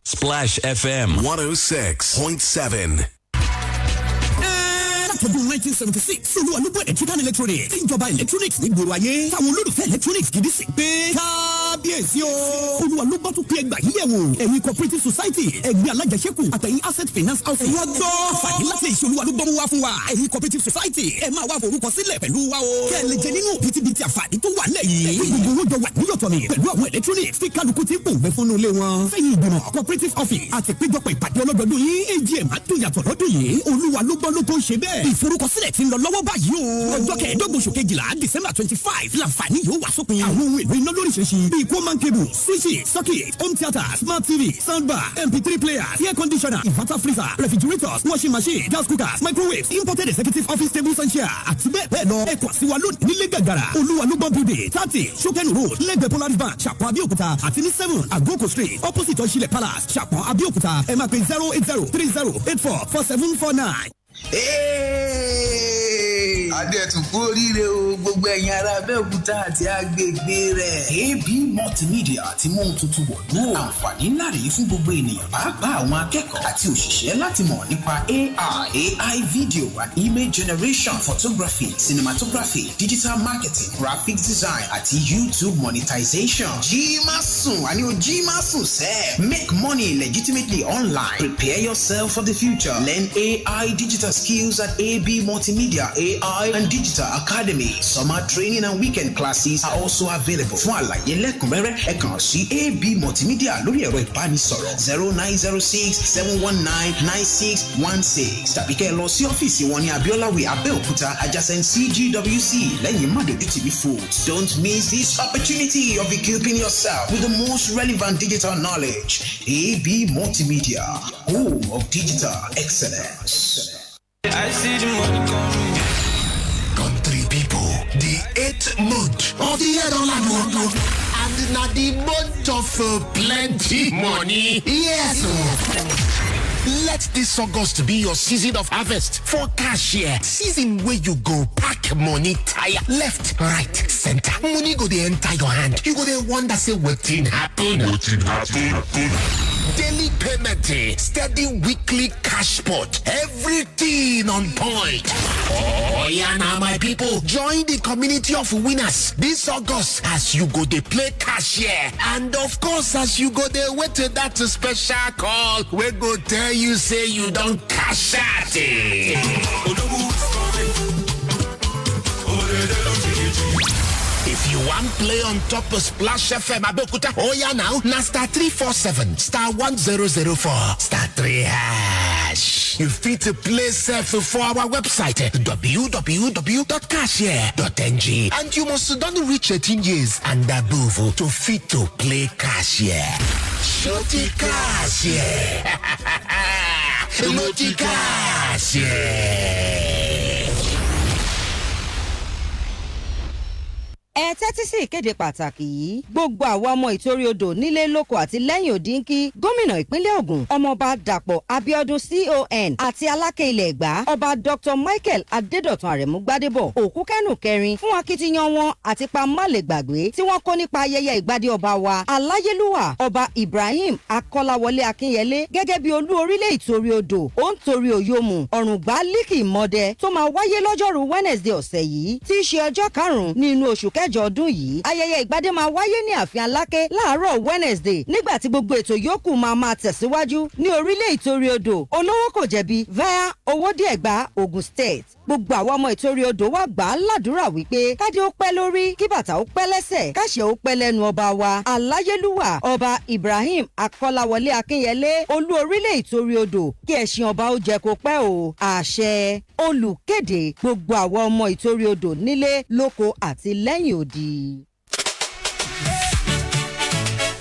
Splash FM 106.7. látọdún 1976 olúwa ló bọ̀ electrical electronics ìjọba electronics ní gbòòrò ayé táwọn olólùfẹ́ electronics gidi sí pé kábíyèsí o olúwa ló bọ́ tún pé ẹgbà yíyẹ̀wò ẹ̀yin cooperative society ẹgbẹ́ alájẹsẹ́kù àtẹ̀yìn asset finance house ẹ̀yìn ọgbọ́ fàyè láti ṣe olúwa ló gbọ́ mú wá fún wa ẹ̀yin cooperative society ẹ máa wá forúkọ sílẹ̀ pẹ̀lú wa o kẹ́ ẹ lè jẹ nínú bìtìbìtì àǹfààní tó wà lẹ̀ yìí gbogbo owó jọ wà níyọ̀tọ̀ mi pẹ̀lú àwọn electronics tí kálukú ti pò gbẹ fún ilé wọn fẹ́yìn ìgbìmọ̀ cooperative office àti péjọpọ̀ ìpàdé ọlọ́dọọdún yìí AGM àtúnyàtọ̀ lọ́dún yìí olúwa ló gbọ́ ló tó ń ṣe bẹ́ẹ̀ ìforúkọsílẹ̀ ti ń lọ lọ́wọ́ báyìí o ọjọ́ kẹẹ̀ẹ́dọ́gbọ̀n oṣù kejìlá December 25 láǹfààní yóò wá sópin àwọn ohun èlò iná lóríṣiríṣi bíi coleman cable switches socket home theatre smart TV soundbar MP3 players air conditioner inverter freezer refrigerators washing machine gas cookers microwaves imported executive office tables and chairs àti bẹ́ẹ̀ bẹ́ẹ̀ lọ ẹ kàn sí wa lónìí nílé gàgàrà olúwa ló gbọ́ building 30 Shokenu road lẹ́gbẹ̀ẹ́ Polaris bank Ṣàpọ̀n Abẹ́òkúta àti ní 7 Agoko street opposite Ọ̀ṣilẹ̀ palace Ṣàpọ̀n Abẹ́òkúta ẹ máa pè 08030844749. Adétún kú oríire o gbogbo ẹ̀yin ará Abẹ́òkúta àti agbègbè rẹ̀. AB multimedia ti mú ohun tuntun wọ̀ náà. Àǹfààní ńlá rèé fún gbogbo ènìyàn pàápàá àwọn akẹ́kọ̀ọ́ àti òṣìṣẹ́ láti mọ̀ nípa AI video and image generation, photography, cinematography, digital marketing, graphic design àti YouTube monetization. Jímásùn àní o jímásùn sẹ́. Make money legitimately online. Prepare yourself for the future. Learn AI digital skills at AB Multimedia AI and Digital Academy. Summer training and weekend classes are also available. Fún àlàyé lẹ́kùnrẹ́rẹ́ ẹ kàn sí AB Multimedia lórí ẹ̀rọ ìbánisọ̀rọ̀ 0906-719-9616 tàbí kẹ́ ẹ lọ sí ọ́fíìsì wọn ní Abiola Way Abẹ́òkúta adjacent CGWC lẹ́yìn Madobi TV Foods. Don't miss this opportunity of equipping yourself with the most relevant digital knowledge. AB Multimedia, home of digital excellence. I see the money coming. Country people, the 8th month of the year don't land one. And now the month of plenty money. Yes. Let this August be your season of harvest for cashier. Season where you go pack money tire left, right, center. Money go dey enter your hand. You go dey wonder say wetin happen. Daily payment, steady weekly cash pot, everything on point. Oh yeah, now my people, join the community of winners this August as you go dey play cashier, and of course as you go dey wait till that special call we go tell you say you don cash out. If you want play on top of Splash FM Abẹ́òkúta, oh yeah now, na star 347 star 1004 star 3 hash. You fit to play safe for our website www.cashier.ng, and you must don reach 18 years and above to fit to play cashier. Shorty cashier. Shorty cashier. ẹ tẹ́tí sí ìkéde pàtàkì yìí gbogbo àwọn ọmọ ìtorí odò nílé lóko àti lẹ́yìn òdì ń kí gómìnà ìpínlẹ̀ Ògùn ọmọọba Dàpọ̀ Abíọ́dún CON àti aláké ilẹ̀ Ẹ̀gbá ọba Dr. Michael Adédọ̀tun Àrẹ̀mú Gbádébọ̀ òkú kẹ́nù kẹrin fún akitiyan wọn àti pa má lè gbàgbé tí wọ́n kó nípa ayẹyẹ ìgbádé ọba wa aláyélúwà ọba Ibrahim Akọ́láwọlé Akínyẹlé gẹ́gẹ́ bí olú orílẹ̀ ìtorí odò ó ń torí òyòmù ọ̀rùngbá líkì mọ́dẹ tó máa wáyé lọ́jọ́rú Wednesday ọ̀sẹ̀ yìí tí í ṣe ọjọ́ 5 nínú oṣù kẹjọ kẹjọ ọdún yìí ayẹyẹ ìgbádé máa wáyé ní ààfin aláké láàárọ̀ Wednesday nígbà tí gbogbo ètò yòókù máa tẹ̀síwájú ní orílẹ̀ ìtorí odò olówó kò jẹ̀bi via Owódé-Ẹ̀gbá Ogun State. Gbogbo àwọn ọmọ ìtorí odò wá gbà á ládùúrà wípé kádé ó pẹ́ lórí kí bàtà ó pẹ́ lẹ́sẹ̀ káṣẹ́ ó pẹ́ lẹ́nu ọba wa aláyélúwà ọba Ibrahim Akọ́láwọlé Akínyẹlé olú orílẹ̀ ìtorí odò kí ẹṣin ọba ó jẹ kó pẹ́ o àṣẹ. Olùkéde gbogbo àwọn ọmọ ìtorí odò nílé lóko àti lẹ́yìn odi.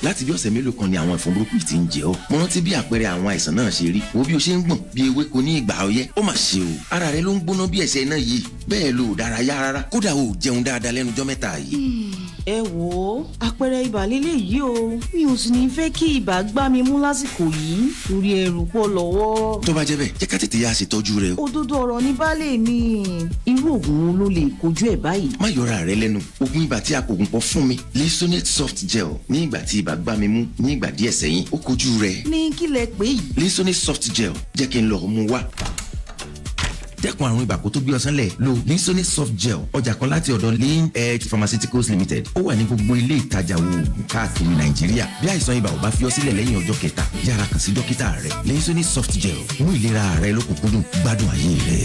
láti bí ọ̀sẹ̀ mélòó kan ni àwọn ẹ̀fọn burúkú yìí ti ń jẹ ọ́. mo rántí bí àpẹẹrẹ àwọn àìsàn náà ṣe rí. wo bí o ṣe ń gbọ̀n bí ewéko ní ìgbà ọyẹ́. ó mà ṣe o ara rẹ ló ń gbóná bí ẹ̀sẹ̀ náà yìí. bẹ́ẹ̀ lo ò dárayá rárá kódà o ò jẹun dáadáa lẹ́nu jọ́ mẹ́ta yìí. ẹ wò ó àpẹẹrẹ ibà líle yìí o mi ò sì ní fẹ́ kí ibà gbá mi mú lásìkò yìí torí ẹrù pọ̀ lọ́wọ́. tó bá jẹ́ bẹ́ẹ̀ jẹ́ ká tètè yá ṣètọ́jú rẹ o. òdodo ọ̀rọ̀ ní baálé mi irú oògùn wo ló lè kojú ẹ̀ báyìí. má yọra rẹ lẹ́nu oògùn ibà tí a kò gùn pọ̀ fún mi Lisonate soft gel ní ìgbà tí ibà gbá mi mú ní ìgbà díẹ̀ sẹ́yìn ó kojú rẹ̀. ní kí lẹ pè yìí. Lisonate soft gel jẹ́ kí n lọ mú wá. dẹ́kun àrùn ibà kó tó gbé ọsán lẹ̀ lo Lisonate soft gel ọjà kan láti ọ̀dọ̀ Lean Edge Pharmaceuticals Limited ó wà ní gbogbo ilé ìtajà oògùn káàkiri Nàìjíríà bí àìsàn ibà ò bá fi ọ́ sílẹ̀ lẹ́yìn ọjọ́ kẹta yára kàn sí dókítà rẹ̀. Lisonate soft gel mú ìlera rẹ lókùnkúndùn gbádùn ayé rẹ.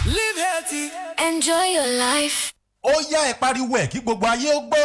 Live healthy. Enjoy your life. ó yá ẹ pariwo ẹ kí gbogbo ayé ó gbọ́.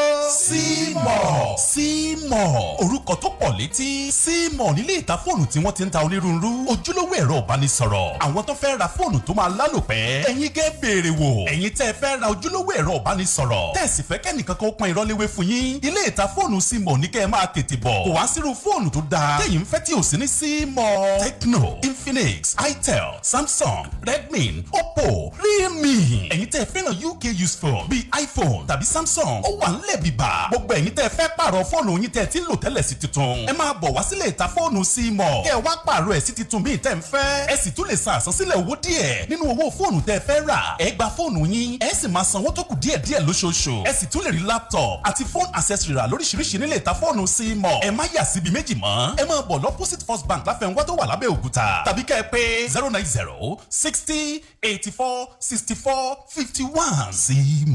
C-More orúkọ tó pọ̀ létí. C-More nílé ìta fóònù tí wọ́n ti ń ta onírúurú ojúlówó ẹ̀rọ ìbánisọ̀rọ̀. àwọn tó fẹ́ ra fóònù tó máa lálòpẹ́ ẹ̀yin gẹ́ béèrè wò. ẹ̀yin tẹ́ ẹ fẹ́ ra ojúlówó ẹ̀rọ ìbánisọ̀rọ̀ tẹ́ẹ̀sì fẹ́ kẹ́nìkan kan ó pọn ìrọ́léwé fún yín. ilé ìta fóònù C-More ní kẹ́ ẹ máa tètè bọ̀. kò wá sírú fóònù tó dáa tẹ́yìn ń fẹ́ tí ò sí ní C-More. Tecno, Infinix, Itel, Samsung, Redmi, Oppo, Realme. ẹ̀yin tẹ́ ẹ fẹ́ràn UK used phone bíi iPhone tàbí Samsung ó wà nílẹ̀ bíbà. gbogbo ẹ̀yin tẹ́ ẹ fẹ́ pààrọ̀ fóònù yín tẹ́ ẹ ti ń lò tẹ́lẹ̀ sí tuntun. ẹ máa bọ̀ wá sílé ìta fóònù C-More kẹ́ ẹ wá pààrọ̀ ẹ̀ sí tuntun bíi tẹ́ ẹ ń fẹ́. ẹ sì tún lè san àsansílẹ̀ owó díẹ̀ nínú owó fóònù tẹ́ ẹ fẹ́ rà. ẹ gba fóònù yín ẹ sì máa sanwó tó kù díẹ̀díẹ̀ lóṣooṣù. ẹ sì tún lè rí laptop àti phone accessory rà lóríṣiríṣi nílé ìta fóònù C-More. ẹ má yà síbi méjì mọ́. ẹ máa bọ̀ l'Opposite First Bank láfẹnwá tó wà lábẹ́ Òkúta tàbí kẹ́ ẹ pé 090 60 84 64 51 C-More.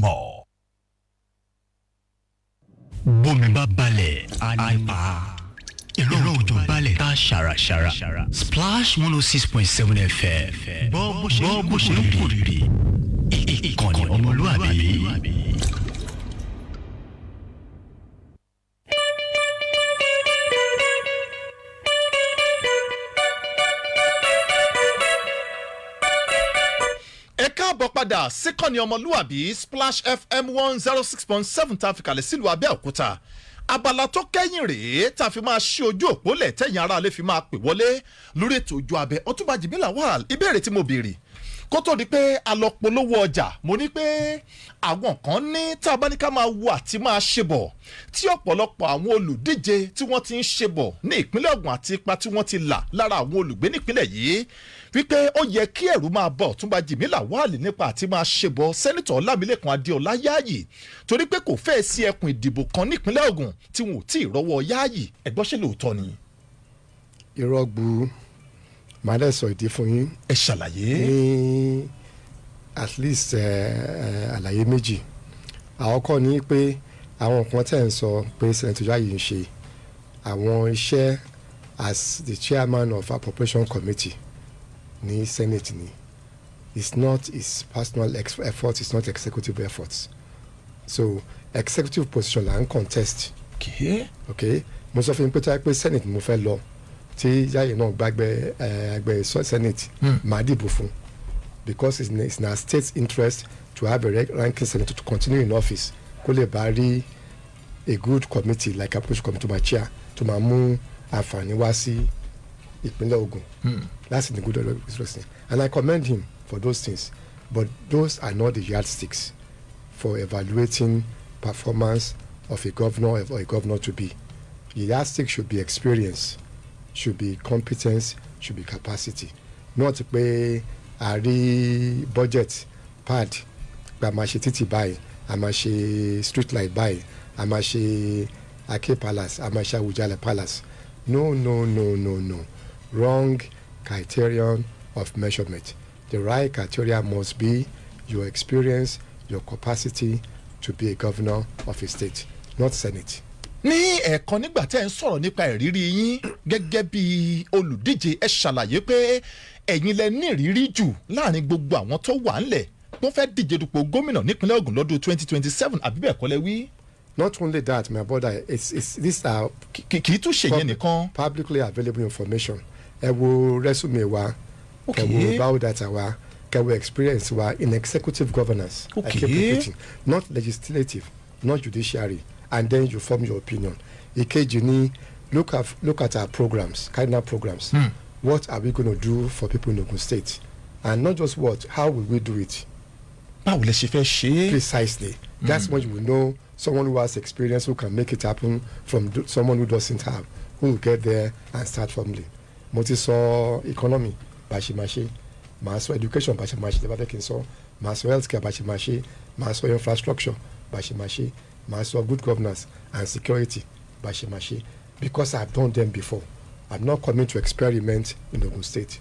bómi bá balẹ̀ á nípa ìró òjò balẹ̀ tá ṣàràṣàrà Splash 106.7 FM gbọ́ bó ṣe ń kúrìrì ìkànnì ọmọlúwàbí. ẹ káàbọ̀ padà síkànnì ọmọlúwàbí Splash FM 106.7 tá a fi kalẹ̀ sílùú Abẹ́òkúta abala tó kẹ́yìn rèé tá a fi máa ṣí ojú òpó lẹ̀ tẹ̀yìn aráalé fi máa pè wọlé lórí ètò ojú abẹ́ Otunba Jimi Lawal ìbéèrè tí mo béèrè kó tó di pé a lọ polówó ọjà mo ní pé àwọn kan ní tá a bá ní ká máa wo àti máa ṣe bọ̀ tí ọ̀pọ̀lọpọ̀ àwọn olùdíje tí wọ́n ti ń ṣe bọ̀ ní ìpínlẹ̀ Ògùn àti ipa tí wọ́n ti là lára àwọn olùgbé nípínlẹ̀ yìí wípé ó yẹ kí ẹ̀rù máa bọ̀ Otunba Jimi Lawal nípa àti máa ṣe bọ̀ sẹ́nitọ̀ Ọlámilékan Adéọlá Yáàyì torí pé kò fẹ́ẹ̀ sí ẹkùn ìdìbò kan nípínlẹ̀ Ògùn tí wọn ò tí ì rọ́wọ́ Yáàyì ẹ̀gbọ́n ṣe lóòótọ́ ni. irọ́ gbu màá dẹ̀ sọ ìdí fún yín. ẹ ṣàlàyé. ní at least àlàyé méjì àkọ́kọ́ ni pé àwọn kan tẹ̀ ń sọ pé sẹ́nitọ̀ Yáàyì ń ṣe àwọn iṣẹ́ as the chairman of appropriation committee ní senate ni it's not his personal effort, it's not executive effort, so executive position là ń contest. okay mo sọ fún yín pé tí wọ́n pé senate mo fẹ́ lọ tí Yáàyì náà gbàgbé ẹgbẹ́ senate máa dìbò fún because it's in our state's interest to have a ranking senator to continue in office kó lè bá rí a good committee like approach committee to my chair to máa mú àǹfààní wá sí ìpínlẹ̀ Ògùn. That's in the good interest, and I commend him for those things, but those are not the yardsticks for evaluating performance of a governor or a governor to be. The yardstick should be experience, should be competence, should be capacity, not pé a rí budget pad pé a máa ṣe títì báyìí a máa ṣe street light báyìí a máa ṣe Ake Palace a máa ṣe Awùjalẹ̀ Palace. No, wrong criterion of measurement. The right criteria must be your experience, your capacity to be a governor of a state, not senate. ní ẹ̀ẹ̀kan nígbà tẹ́ ẹ̀ ń sọ̀rọ̀ nípa ìrírí yín gẹ́gẹ́ bí olùdíje ẹ ṣàlàyé pé ẹ̀yin lẹ ní ìrírí jù láàrin gbogbo àwọn tó wà ńlẹ̀ tó fẹ́ díje dupò gómìnà nípínlẹ̀ Ògùn lọ́dún 2027 àbí bẹ́ẹ̀ kọ́ lẹ wí. Not only that, my brother, it's these are kì í tún ṣèyẹn nìkan. Publicly available information. Ẹ wo resume wa, ẹ wo biodata wa, ẹ wo experience wa in executive governance. I keep repeating, not legislative, not judiciary, and then you form your opinion. Ìkejì ni look at our programs, cardinal programs. What are we going to do for people in Ogun State? And not just what, how will we do it? Báwo lẹ ṣe fẹ́ ṣe é? Precisely. That's when you will know someone who has experience who can make it happen from someone who doesn't have, who will get there and start firmly. Mo ti sọ economy bá ṣe máa ṣe, màá sọ education bá ṣe máa ṣe, lẹ́bàá kí n sọ, màá sọ healthcare bá ṣe máa ṣe, màá sọ infrastructure bá ṣe máa ṣe, màá sọ good governance and security bá ṣe máa ṣe, because I've done them before. I'm not coming to experiment in Ogun State.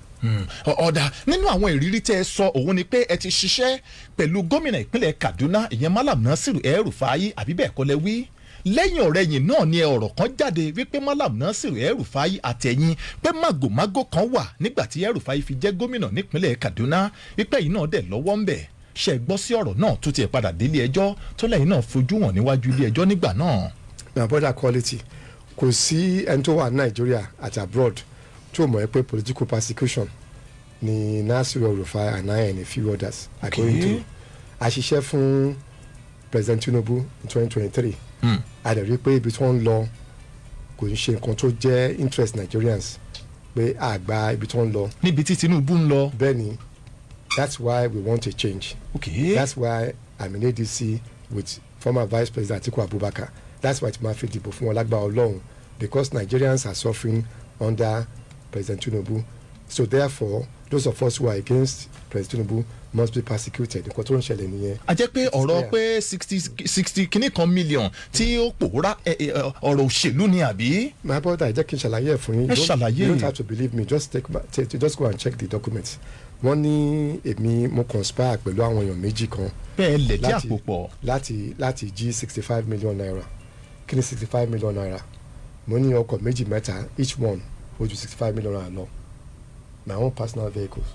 Ọ̀dà nínú àwọn ìrírí tẹ́ ẹ sọ òun ni pé ẹ ti ṣiṣẹ́ pẹ̀lú gómìnà ìpínlẹ̀ Kaduna ìyẹn Malam Nasiru El-Rufai àbí bẹ́ẹ̀ kọ́ lẹ wí. Lẹ́yìn ọ̀rẹ́yìn náà ni ọ̀rọ̀ kan jáde wípé Malam Nasiru El-Rufai àtẹ̀yìn pé màgòmágó kan wà nígbà tí El-Rufai fi jẹ́ gómìnà nípínlẹ̀ Kaduna wípé yìí náà dẹ̀ lọ́wọ́ ń bẹ̀. Ṣé gbọ́ sí ọ̀rọ̀ náà tó tiẹ̀ padà délé ẹjọ́ tó lẹ́yìn náà fojú hàn níwájú ilé ẹjọ́ nígbà náà. My brother quality kò sí ẹni tó wà ní Nàìjíríà àti abroad tó mọ̀ ẹ́ pé political persecution ni Nasiru El-Rufai and I and a few others are going through. Àṣìṣe fún President Tinubu in 2023. A dẹ̀ rí pé ibi tí wọ́n ń lọ kò ń ṣe nǹkan tó jẹ́ interest Nigerians pé àgbà ibi tí wọ́n ń lọ. Níbi tí Tinubu ń lọ. Bẹ́ẹ̀ni, that's why we want a change. Okay. That's why I'm in ADC with former Vice President Atiku Abubakar. That's why Tinubu fi dìbò fún wọn lágbára Ọlọ́run, because Nigerians are suffering under President Tinubu. So therefore, those of us who are against President Tinubu must be persecuted. Nǹkan tó ń ṣẹlẹ̀ nìyẹn. A jẹ́ pé ọ̀rọ̀ pé 60 kìíní kan million tí ó pòórá ọ̀rọ̀ òṣèlú ni àbí. My brother, jẹ́ kí n ṣàlàyé ẹ̀ fún yín. Ẹ ṣàlàyé. You don't have to believe me, just go and check the documents. Wọ́n ní èmi mo conspire pẹ̀lú àwọn èèyàn méjì kan. Bẹ́ẹ̀ lẹ̀ tí àpò pọ̀. Láti jí 65 million naira. Kí ni 65 million naira? Mo ní ọkọ̀ méjì mẹ́ta, each one ó ju 65 million naira lọ. My own personal vehicles,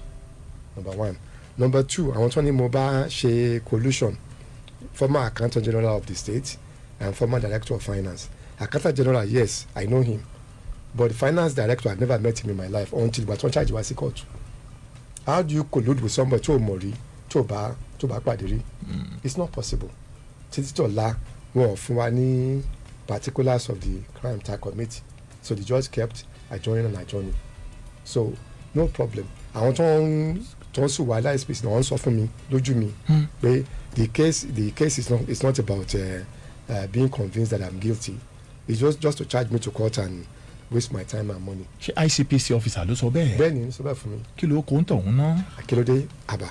number one. Number two, àwọn tó ní mo bá ṣe collusion, former accountant general of the state and former director of finance. Accountant general, yes, I know him, but the finance director, I've never met him in my life until but one charge was in court. How do you collude with somebody tó mọ̀ rí tó bá pàdé rí? It's not possible. Títí tó la wọn ò fún wa ní particulars of the crime ta commit, so the judge kept adjourning. So no problem. Àwọn tó ń sùn wá láìsí náà wọ́n sọ fún mi lójú mi pé the case is not about being convinced that I'm guilty. It's just to charge me to court and waste my time and money. Ṣé ICPC officer ló sọ bẹ́ẹ̀? Bẹ́ẹ̀ni sọ bẹ́ẹ̀ fún mi. Kí ló kó ń tọ̀hún ná? Akérèdé àbá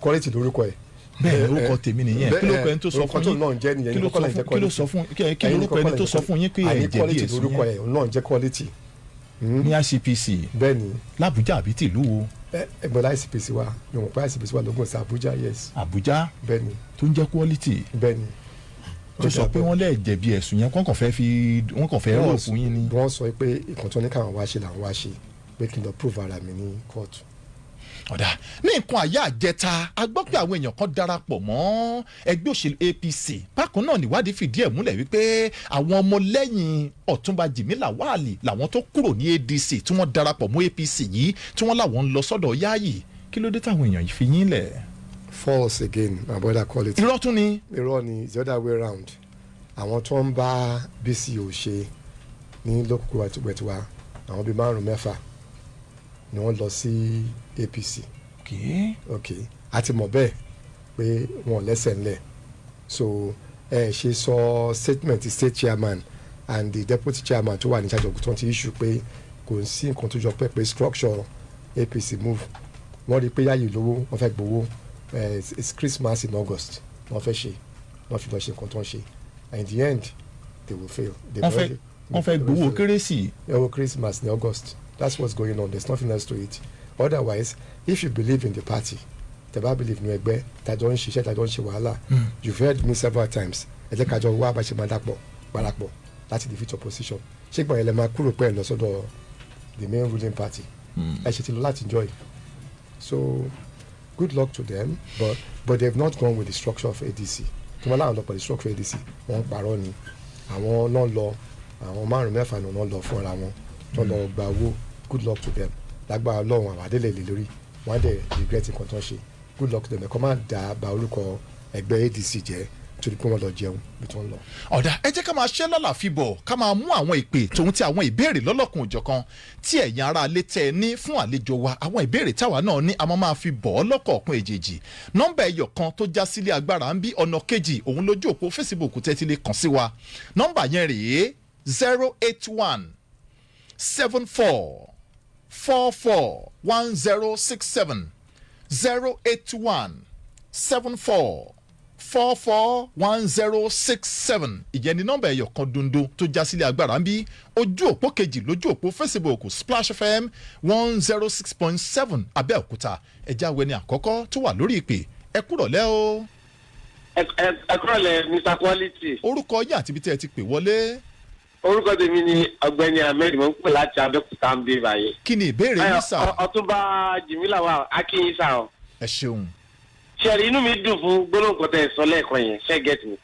quality lórúkọ ẹ̀. Bẹ́ẹ̀ orúkọ tèmi nìyẹn. Kí ló kọ ẹni tó sọ fún yín? Kí ló kọ ẹni tó sọ fún yín pé ẹ jẹ̀bi ẹ̀sùn lórúkọ ẹ̀ náà jẹ́ quality. Ní ICPC. Bẹ́ẹ̀ni. L'Abuja àbí tìlú wo? Ẹgbẹ́ ICPC wa ni wọ́n pa ICPC wa lógún sí Abuja, yes. Abuja. Bẹ́ẹ̀ni. Tó ń jẹ́ quality. Bẹ́ẹ̀ni. Tó sọ pé wọ́n lè jẹ̀bi ẹ̀sùn yẹn wọ́n kàn fẹ́ rò fún yín ni. Wọ́n sọ pé ìkan tó ní káwọn wá ṣe làwọn wá ṣe pé kí n lọ prove ara mi ní court. Ọ̀dà ní nǹkan àyà àjẹta a gbọ́ pé àwọn èèyàn kan darapọ̀ mọ́ ẹgbẹ́ òṣèlú APC. Bákan náà níwádìí fìdí ẹ̀ múlẹ̀ wípé àwọn ọmọlẹ́yìn Otunba Jimi Lawal làwọn tó kúrò ní ADC tí wọ́n darapọ̀ mọ́ APC yìí tí wọ́n láwọn ń lọ sọ́dọ̀ Yayi. Kí ló dé táwọn èèyàn yìí fi yín lẹ̀? False again, my brother call it. Irọ́ tún ni. Irọ́ ni, it's the other way round. Àwọn tó ń bá BCO ṣe ní lókùkù àtìgbẹ̀tiwa àwọn bíi 5-6 ni wọ́n lọ sí APC. Okay. Àti mọ̀ bẹ́ẹ̀ pé wọ́n lẹ́sẹ̀ ńlẹ̀. So ṣe sọ statement state chairman and the deputy chairman tó wà ní charge of tó ti issue pé kò sí nǹkan tó jọ pé structure APC move. Wọ́n rí pé Yayi lówó wọ́n fẹ́ gbowó. It's Christmas in August wọ́n fẹ́ ṣe wọ́n fi lọ ṣe nǹkan tó ń ṣe. And in the end they will fail. Wọ́n fẹ́ gbowó kérésì. Owó Christmas in August. That's what's going on. There's nothing else to it. Otherwise, if you believe in the party, tẹ́ bá believe nínú ẹgbẹ́ tàjọ ń ṣiṣẹ́ tàjọ ń ṣe wàhálà you've heard me several times ẹ jẹ́ kájọ wá bá ṣe máa dàpọ̀ parapọ̀ láti defeat opposition ṣé gbọ́n yẹn lè máa kúrò pẹ́ lọ sọ́dọ̀ the main ruling party ẹ ṣe ti lọ láti enjoy so good luck to them but they've not gone with the structure of ADC kí wọ́n láwọn lọ pẹ̀lú structure ADC wọ́n ń parọ́ ni àwọn náà lọ àwọn 5-6 náà lọ fúnra wọn tó lọ gba owó good luck to them lágbára Ọlọ́run àwọn adélẹ̀ lè lórí wọ́n á dẹ̀ regret nǹkan tó ń ṣe good luck to them ẹ̀kọ́ máa dá ba orúkọ ẹgbẹ́ ADC jẹ́ torí pé wọ́n lọ jẹun bí tó ń lọ. ọ̀dà ẹ jẹ́ ká máa ṣe lálàáfíà bọ̀ ká máa mú àwọn ìpè tòun ti àwọn ìbéèrè lọ́lọ́kun òjọ̀kan tí ẹ̀yin ará alẹ́ tẹ́ ẹ ní fún àlejò wa àwọn ìbéèrè táwa náà ní a máa fi bọ̀ ọ́ lọ́kọ̀ọ̀kan èjèèjì nọ́mbà ẹyọ kan tó já sílé agbára ń bí ọ̀nà kejì òun lójú òpó Facebook tẹ́ ti lè kàn sí wa nọ́mbà yẹn rèé 081 74 44 1067 081 74 441067 ìyẹn ni nọ́mbà ẹyọ kan dondo tó já sílé agbára ń bí ojú òpó kejì lójú òpó Facebook Splash FM 106.7 Abẹ́òkúta ẹja wẹni àkọ́kọ́ tó wà lórí ìpè ẹ kúrọ̀lẹ́ o. ẹ kúrọ̀lẹ́ Mr Quality. orúkọ yín àti ibi tí ẹ ti pè wọlé. orúkọ tèmi ni ọ̀gbẹ́ni Ahmed mo ń pè láti Abẹ́òkúta ń bí báyìí. kí ni ìbéèrè yín sà. Ọ̀túnba Jimi Lawal akínyìn sà o. ẹ ṣeun. ṣẹ́ẹ̀rì inú mi dùn fún gbólóhùn kan tẹ́ ẹ sọ lẹ́ẹ̀kan yẹn ṣẹ́ get me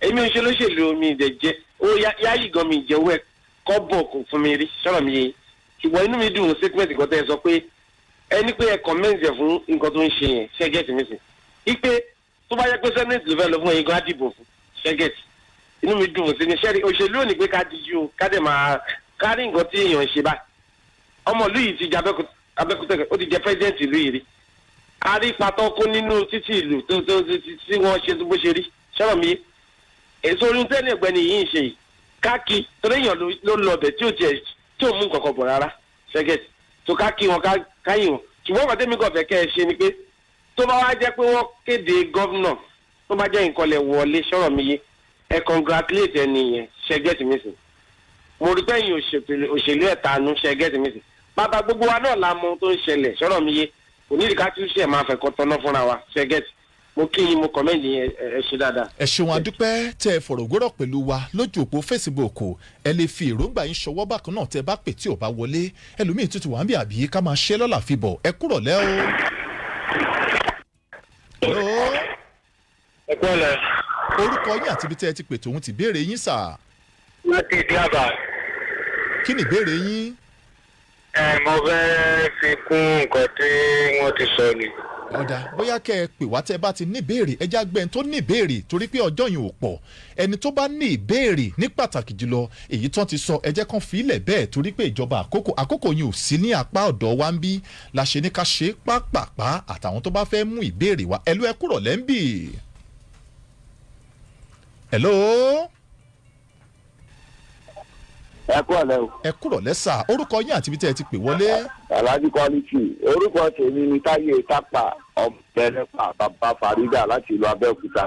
èmi ò ṣe lóṣèlú omi ìdẹ̀jẹ́ ó yáyì gan mi ìjẹ́wọ́ ẹ̀ kọ́ bọ̀ kò fún mi rí sọ̀rọ̀ mi yẹn ṣùgbọ́n inú mi dùn fún statement kan tẹ́ ẹ sọ pé ẹni pé ẹ comment ẹ̀ fún nǹkan tó ń ṣe yẹn ṣẹ́ get me sí ipe tó bá yẹ pé senate ló fẹ́ lọ fún ẹ̀yin gan á dìbò fún ṣẹ́ get inú mi dùn sí ni ṣẹ́ẹ̀rì òṣèlú ò ní pé ká dijú o ká dẹ̀ máa kárí nǹkan tí èèyàn ṣe báyìí ọmọ ìlú yìí ti jẹ Abẹ́òkúta ó ti jẹ president ìlú yìí rí àrípatọ́ kó nínú títí ìlú tí wọ́n ṣe bó ṣe rí sọ̀rọ̀ mi èso orin tẹ́lẹ̀ ọ̀gbẹ́ni yìí ń ṣe yìí káàkì torí èèyàn ló lọ bẹ̀ tí ò mú nǹkan kan bọ̀ rárá ṣẹ́gẹ̀tì tó káàkì wọn káyìn wọn ṣùgbọ́n ọ̀gá tẹ́mi kàn fẹ́ kẹ́ ẹ ṣe ni pé tó bá wá jẹ́ pé wọ́n kéde gọ́vnọ̀ tó bá jẹ́ nǹkan lẹ̀ wọlé sọ̀rọ̀ mi yé ẹ congratulate ẹni yẹn ṣẹ́gẹ̀tì mi sìn mo rí pẹ́yìn òṣèlú ẹ̀tanú ṣẹ́gẹ̀tì mi sìn bàbá gbogbo wa náà la mọ ohun tó ń ṣẹlẹ̀ sọ̀rọ̀ mi yé onídìíká tí ó ṣe máa fẹ́ kọ́ tọ́nà fúnra wa ṣẹ́gẹ́tì mo kí yín mo kọ́mẹ́ǹdì yẹn ẹ ṣe dáadáa. ẹ ṣeun adúpẹ́ tẹ́ ẹ fọ̀rọ̀gbọ́rọ̀ pẹ̀lú wa lójú òpó Facebook ẹ lè fi èròǹgbà yín ṣọwọ́ bákan náà tẹ́ bá pè tí ò bá wọlé ẹlòmíì tún ti wà ń bí àbí ká máa ṣe lọ́la fi bọ̀ ẹ kúrọ̀lẹ́ o. ẹ kúrọ̀lẹ́. orúkọ yín àti ibi tẹ́ ẹ ti pè tòun ti béèrè yín sà. láti ìdí àbá. kí ni ìbéèrè yín. mo fẹ́ fi kún nǹkan tí wọ́n ti sọ ni. ọ̀dà bóyá kẹ́ ẹ pè wá tẹ́ ẹ bá ti ní ìbéèrè ẹ já gbẹ́ni tó ní ìbéèrè torí pé ọjọ́ yìí ò pọ̀ ẹni tó bá ní ìbéèrè ní pàtàkì jùlọ èyí tán ti sọ ẹ jẹ́ kán fi ilẹ̀ bẹ́ẹ̀ torí pé ìjọba àkókò yìí ò sí ní apá ọ̀dọ̀ wa ń bí la ṣe ní ká ṣe pápápá àtàwọn tó bá fẹ́ mú ìbéèrè wá ẹ̀lú ẹ kúrọ̀ lẹ́ńbì. hello. ẹ kúrọ̀lẹ́ o. ẹ kúrọ̀lẹ́ sà orúkọ yín àti ibi tẹ́ ẹ ti pè wọlé. Alhaji Quality orúkọ tèmi ni Táyé Tápà ọ̀bẹ̀rẹ̀pà bàbá Farida láti ìlú Abẹ́òkúta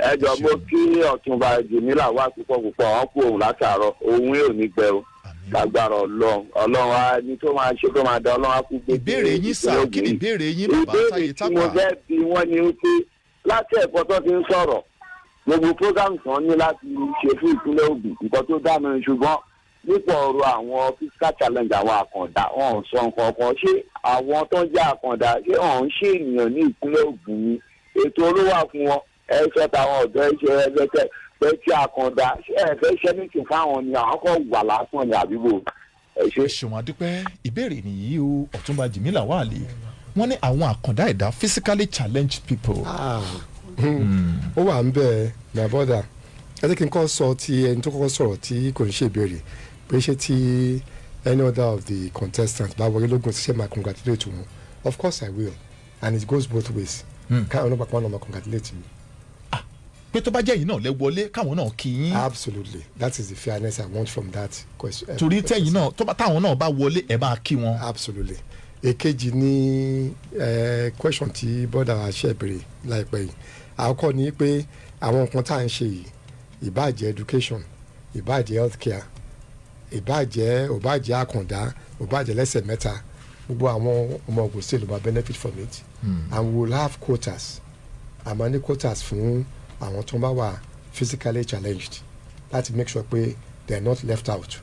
ẹ jọ mo kí Ọ̀túnba Jimi Lawal púpọ̀ wọn kú òun látàárọ̀ òun yóò ní gbẹ o lágbára Ọlọ́run á ní tó máa ṣe tó máa da Ọlọ́run á kú gbé. ìbéèrè yín sà kí ni ìbéèrè yín bàbá Táyé Tápà. ìbéèrè tí mo fẹ́ bí wọ́n ní pé láti ẹ̀kọ́ tó ti ń sọ̀rọ̀ gbogbo program kan ní láti ṣe fún ìpínlẹ̀ Ògùn nǹkan tó dá mi ṣùgbọ́n nípa ọ̀rọ̀ àwọn fiscal challenge àwọn àkàndá wọn ò sọ nǹkan kan ṣé àwọn tó ń jẹ́ àkàndá ṣé wọn ń ṣe ènìyàn ní ìpínlẹ̀ Ògùn ni ètò olówó fún wọn ẹ sọ táwọn ọ̀dọ́ ẹ ṣe ẹgbẹ́tẹ̀ pé tí àkàndá ṣé ẹ fẹ́ ṣẹ́ nìkan fáwọn ni àwọn kan wà lásán ní àdúgbò ẹ ṣe. ṣùgbọ́n adúpẹ́ ìbéèrè nìyí o Ọ̀túnba Jimi Lawal wọ́n ní àwọn àkàndá ẹ̀dá physically challenged people. ó wà ń bẹ̀ my brother ẹ jẹ́ kí n kọ́ sọ ti ẹni tó kọ́kọ́ sọ̀rọ̀ tí kò ń ṣe ìbéèrè pé ṣé tí any other of the contestants bá wọlé lógún ṣiṣẹ́ máa congratulate wọn of course I will and it goes both ways káwọn náà pàpà náà máa congratulate mi. pé tó bá jẹ́ yìí náà lẹ wọlé káwọn náà kí yín. absolutely that is the fairness I want from that question. torí tẹ́yìn náà táwọn náà bá wọlé ẹ bá kí wọn. absolutely èkejì ní question tí bọ́dà àṣẹ ìbéèrè láìpẹ́ yìí àkọ́kọ́ ni pé àwọn nǹkan tá à ń ṣe yìí ìbáàjẹ́ education ìbáàjẹ́ healthcare ìbáàjẹ́ àkàndá ìbáàjẹ́ lẹ́sẹ̀ mẹ́ta gbogbo àwọn ọmọ Ogun State ló máa benefit from it and we will have quotas àmọ́ ní quotas fún àwọn tó ń bá wà physically challenged láti make sure pé they are not left out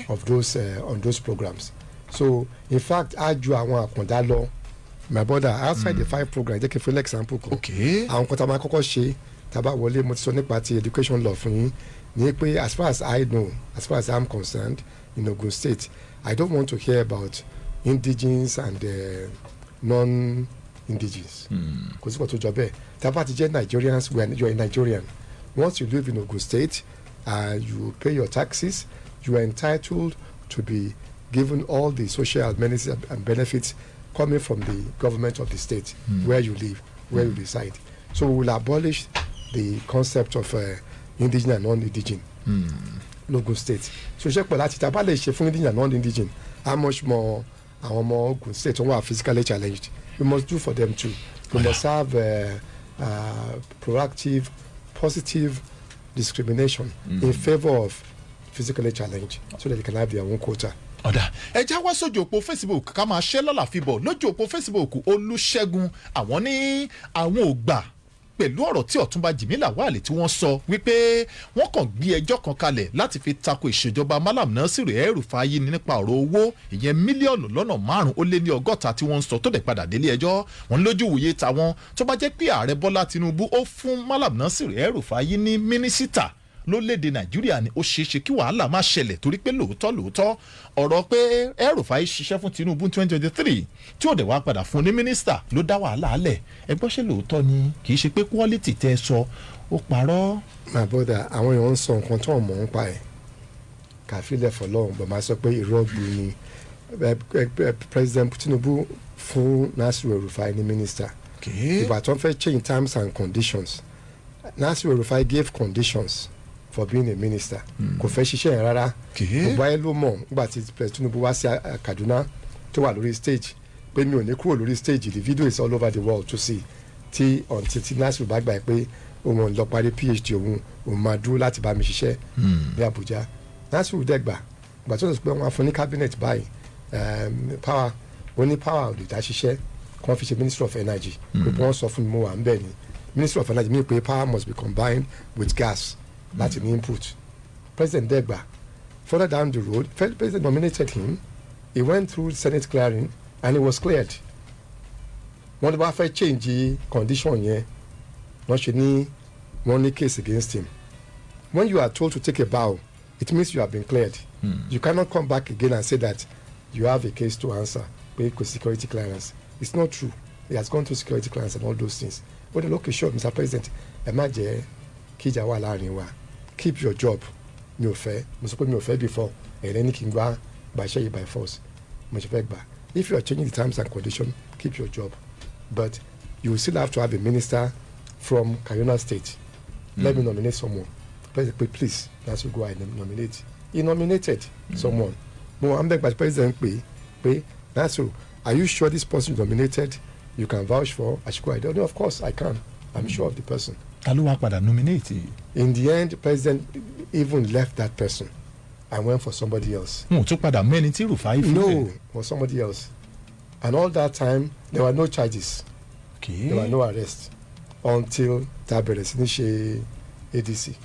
of those on those programs. So in fact á ju àwọn àkàndá lọ my brother outside the 5 program jẹ́ kí n fún example kan àwọn kan tá a máa kọ́kọ́ ṣe tá a bá wọlé mo ti sọ nípa ti education law fún yín ní pé as far as I know as far as I'm concerned in Ogun State I don't want to hear about indigenes and non-indigenes kò sí kò tó jọ bẹ́ẹ̀ tá a bá ti jẹ́ Nigerians when you are a Nigerian once you live in Ogun State you pay your taxes you are entitled to be given all the social amenities and benefits coming from the government of the state where you live, where you reside. So we will abolish the concept of indigene and non-indigene Ogun State. So ṣe pẹ̀lú àti tàbá lè ṣe fún indigene and non-indigene how much more àwọn ọmọ Ogun State wọ́n wà physically challenged we must do for them too. We must have proactive, positive discrimination in favour of physically challenged so that they can have their own quota. ọ̀dà ẹja wá sójú òpó Facebook ká máa ṣe lọ́la fíbọ̀ lójú òpó Facebook Olúṣẹ́gun àwọn ní àwọn ò gbà pẹ̀lú ọ̀rọ̀ tí Ọ̀túnba Jimi Lawal tí wọ́n sọ wípé wọ́n kàn gbé ẹjọ́ kan kalẹ̀ láti fi tako ìṣèjọba Malam Nasiru El-Rufai nípa ọ̀rọ̀ owó ìyẹn mílíọ̀nù lọ́nà 550 tí wọ́n ń sọ tó dẹ̀ padà délé ẹjọ́ wọn lójú wòye tàwọn tó bá jẹ́ pé ààrẹ Bọ́lá Tinubu ó fún Malam Nasiru El-Rufai ní mínísítà lórílẹ̀‐èdè Nàìjíríà ni ó ṣeéṣe kí wàhálà má ṣẹlẹ̀ torí pé lóòótọ́ ọ̀rọ̀ pé El-Rufai ṣiṣẹ́ fún Tinubu 2023 tí ó dẹ̀ wá padà fún ní mínísítà ló dá wàhálà alẹ̀ ẹgbọ́n ṣe lóòótọ́ ni kì í ṣe pé quality tẹ́ ẹ sọ ó parọ́. my brother àwọn èèyàn ń sọ nǹkan tó ń mọ̀ ń pa ẹ̀ kàfílẹ̀ fọlọ́run bọ̀ máa sọ pé ìrọ́gbù ni President Tinubu fún Nasiru El-Rufai ní mínísítà ìgbà tó ń fẹ́ change terms and conditions Nasiru El-Rufai gave conditions for being a minister kò fẹ́ ṣiṣẹ́ yẹn rárá gbogbo ayé ló mọ̀ nígbà tí President Tinubu wá sí Kaduna tó wà lórí stage pé mi ò ní kúrò lórí stage the video is all over the world to see tí Nasiru bá gbà pé òun lọ parí PhD òun máa dúró láti bá mi ṣiṣẹ́ ní Abuja Nasiru dẹ́gbà gbà tó sọ pé wọ́n á fún ní cabinet báyìí power ó ní power ò lè dá ṣiṣẹ́ kí wọ́n fi ṣe Ministry of Energy pé wọ́n sọ fún mi mo wà ń bẹ̀ ni Ministry of Energy mi pé power must be combined with gas láti ní input. President dẹ́gbà further down the road President nominated him he went through Senate clearing and he was cleared. wọ́n bá fẹ́ change condition yẹn wọ́n ṣe ní wọ́n ní case against him. When you are told to take a bow it means you have been cleared. You cannot come back again and say that you have a case to answer pé kò security clearance. It's not true. He has gone through security clearance and all those things. But the local sure Mr. President ẹ má jẹ́ kíjà wà láàrin wa keep your job mi ò fẹ́ mo sọ pé mi ò fẹ́ before ẹ̀rẹ́ ní kí n gbá gbàṣẹ́ yìí by force mo ṣe fẹ́ gbà if you are changing the terms and conditions keep your job but you will still have to have a minister from Kaduna State let me nominate someone president please that's go ahead and nominate he nominated someone mo am beg by president pé Nasiru are you sure this person you nominated you can vouch for Ashiko Aide of course I can I'm sure of the person. ta ló wá padà nominate. In the end the president even left that person and went for somebody else. wọn ò tún padà mẹ́ni tí Rufai fún no for somebody else and all that time there were no charges there were no arrests until ta bẹ̀rẹ̀ sí ní ṣe ADC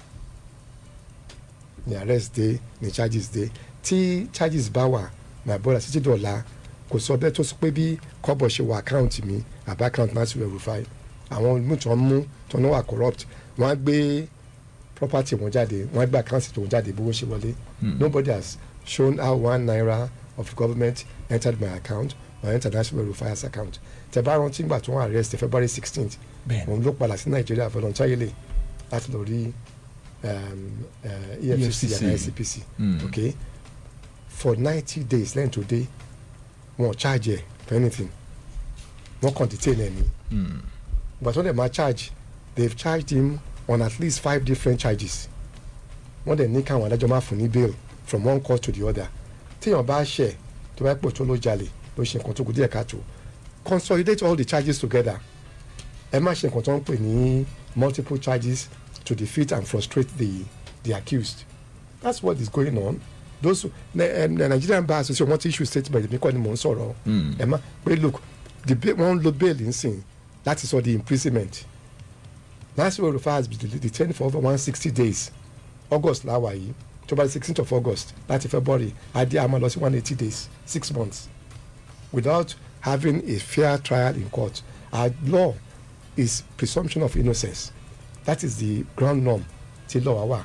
ní arrest dey ní charges dey tí charges bá wà my brother títí dọ̀la kò sọ bẹ́ẹ̀ tó sọ pé bí kọ́bọ̀ ṣe wọ àkáǹtì mi àbá àkáǹtì Nasiru El-Rufai àwọn olùmútọ́ mú tó náà wà corrupt wọ́n á gbé property wọn jáde wọ́n á gbé àkáǹtì tó wọn jáde bó wọ́n ṣe wọlé nobody has shown how £1 of government entered my account or entered Nasiru El-Rufai's account tẹ bá rántí nígbà tó wọ́n arrest February 16th òun ló padà sí Nàìjíríà voluntarily láti lọ rí EFCC and ICPC okay for 90 days lẹ́yìn tó dé wọn charge ẹ for anything wọn kàn detain ẹ ni but when dem ma charge they've charged him on at least 5 different charges wọ́n dẹ̀ ní káwọn adájọ́ máa fún ní bail from one court to the other téèyàn bá ṣẹ̀ tó bá pọ̀ tó ló jalè ló ṣe nǹkan tó kù díẹ̀ káàtó consolidate all the charges together ẹ má ṣe nǹkan tó ń pè ní multiple charges to defeat and frustrate the accused that's what is going on those Nigerian bar association wọ́n ti issue statement mi kọ́ ni mò ń sọ̀rọ̀ ẹ má pé look wọ́n lo bail nsìn láti sọ the imprisonment Nasir El-Rufai has been detained for over 160 days August láwa yìí tó bá 16th of August láti February adé àmọ́ lọ sí 180 days 6 months without having a fair trial in court. Our law is presumption of innocence. That is the ground norm till law wa.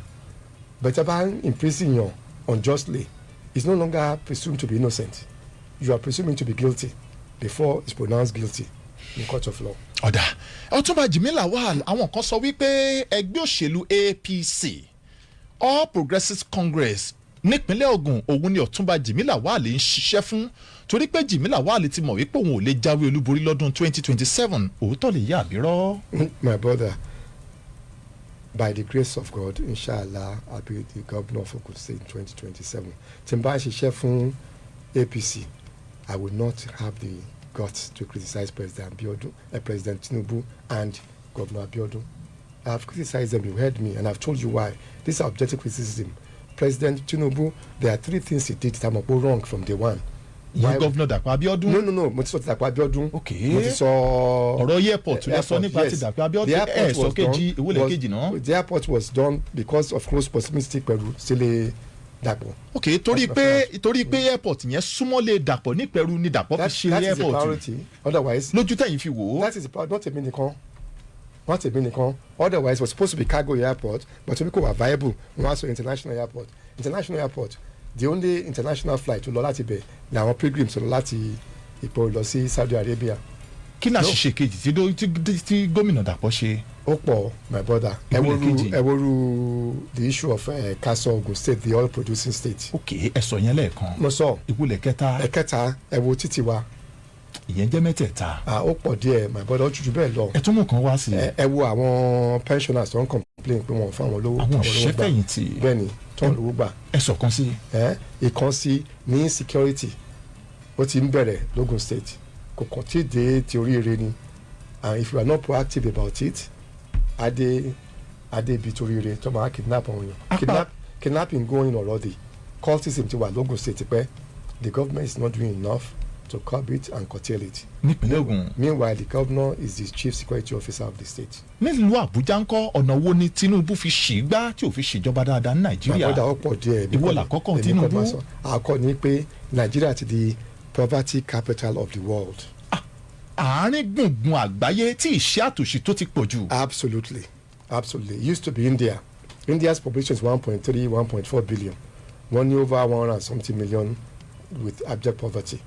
But about imprisoning you unjustly is no longer presumed to be innocent. You are presuming to be guilty before it's pronounced guilty in court of law. ọ̀dà Otunba Jimi Lawal àwọn kan sọ wípé ẹgbẹ́ òṣèlú APC All Progressives Congress nípínlẹ̀ Ògùn òun ni Otunba Jimi Lawal ń ṣiṣẹ́ fún torí pé Jimi Lawal ti mọ̀ wípé òun ò lè jáwé olúborí lọ́dún 2027 òótọ́ lè yá àbírọ́. My brother, by the grace of God, inshallah, I'll be the governor of Ogun State in 2027. Tí n bá ṣiṣẹ́ fún APC, I will not have the guts to criticize President Tinubu and Governor Abiodun. I have criticized them, you heard me, and I've told you why. This is objective criticism. President Tinubu, there are 3 things he did that were wrong from day one. Ìyẹn Governor Dàpọ̀ Abíọ́dún. No, mo ti sọ ti Dàpọ̀ Abíọ́dún. Okay. Mo ti sọ. ọ̀rọ̀ airport lẹ sọ nípa ti Dàpọ̀ Abíọ́dún ẹ̀ sọ kejì ìwúlẹ̀ kejì náà. The airport was done because of close proximity pẹ̀lú sílé Dàpọ̀. Okay, torí pé airport yẹn súnmọ́lé Dàpọ̀ ní Pẹ̀rú ni Dàpọ̀ fi ṣe airport. That is a priority. Otherwise. Lójú tẹ̀yìn fi wò ó. That is a priority. Not a mini-con. Otherwise, it was supposed to be cargo airport, but to become viable, we also international airport. International airport, the only international flight to lọ láti bẹ̀ ni àwọn pilgrims lọ láti Ìpò lọ sí Saudi Arabia. Kí ni àṣìṣe kejì tí gómìnà Dàpọ̀ ṣe? Ó pọ̀, my brother. Ẹ wo the issue of Kaso Ogun State, the oil producing state. Okay, ẹ sọ yẹn lẹ́ẹ̀kan. Mo sọ. Ìwúlẹ̀ kẹta. Ẹ̀kẹta, ẹ wo títì wa. Ìyẹn jẹ́ mẹ́tẹ̀ẹ̀ta. Ó pọ̀ díẹ̀, my brother, ó jùjú bẹ́ẹ̀ lọ. Ẹ tún mú kan wá sí. Ẹ wo àwọn pensioners tó ń complain pé wọ́n fún àwọn lówó. Àwọn òṣìṣẹ́ fẹ̀yìntì. Bẹ́ẹ̀ni, tó ń lówó gbà. Ẹ sọ kan sí. Ìkan sí ní security ó ti ń bẹ̀rẹ̀ l'Ogun State kò kàn tí ì dé ti oríire ni, and if you are not proactive about it adé ibi ti oríire tó máa kidnap àwọn èèyàn. Kidnapping going already, cultism ti wà l'Ogun State pẹ́. The government is not doing enough to curb it and curtail it. Nípínlẹ̀ Ògùn. Meanwhile, the governor is the chief security officer of the state. Nílùú Àbújá ńkọ́ ọ̀nà wo ni Tinubu fi ṣègbà tí ò fi ṣèjọba dáadáa ní Nàìjíríà? Àbọ̀dà ọ̀pọ̀ díẹ̀. Ìwọ làkọ́kọ́ Tinubu. Àkọ́ ni pé Nàìjíríà ti di poverty capital of the world. Àárín gbùngbùn àgbáyé tí ìṣẹ́ àtòṣì tó ti pọ̀ jù. Absolutely. It used to be India. India's population is 1.3, 1.4 billion. Wọ́n ní over 100 and something million with abject poverty.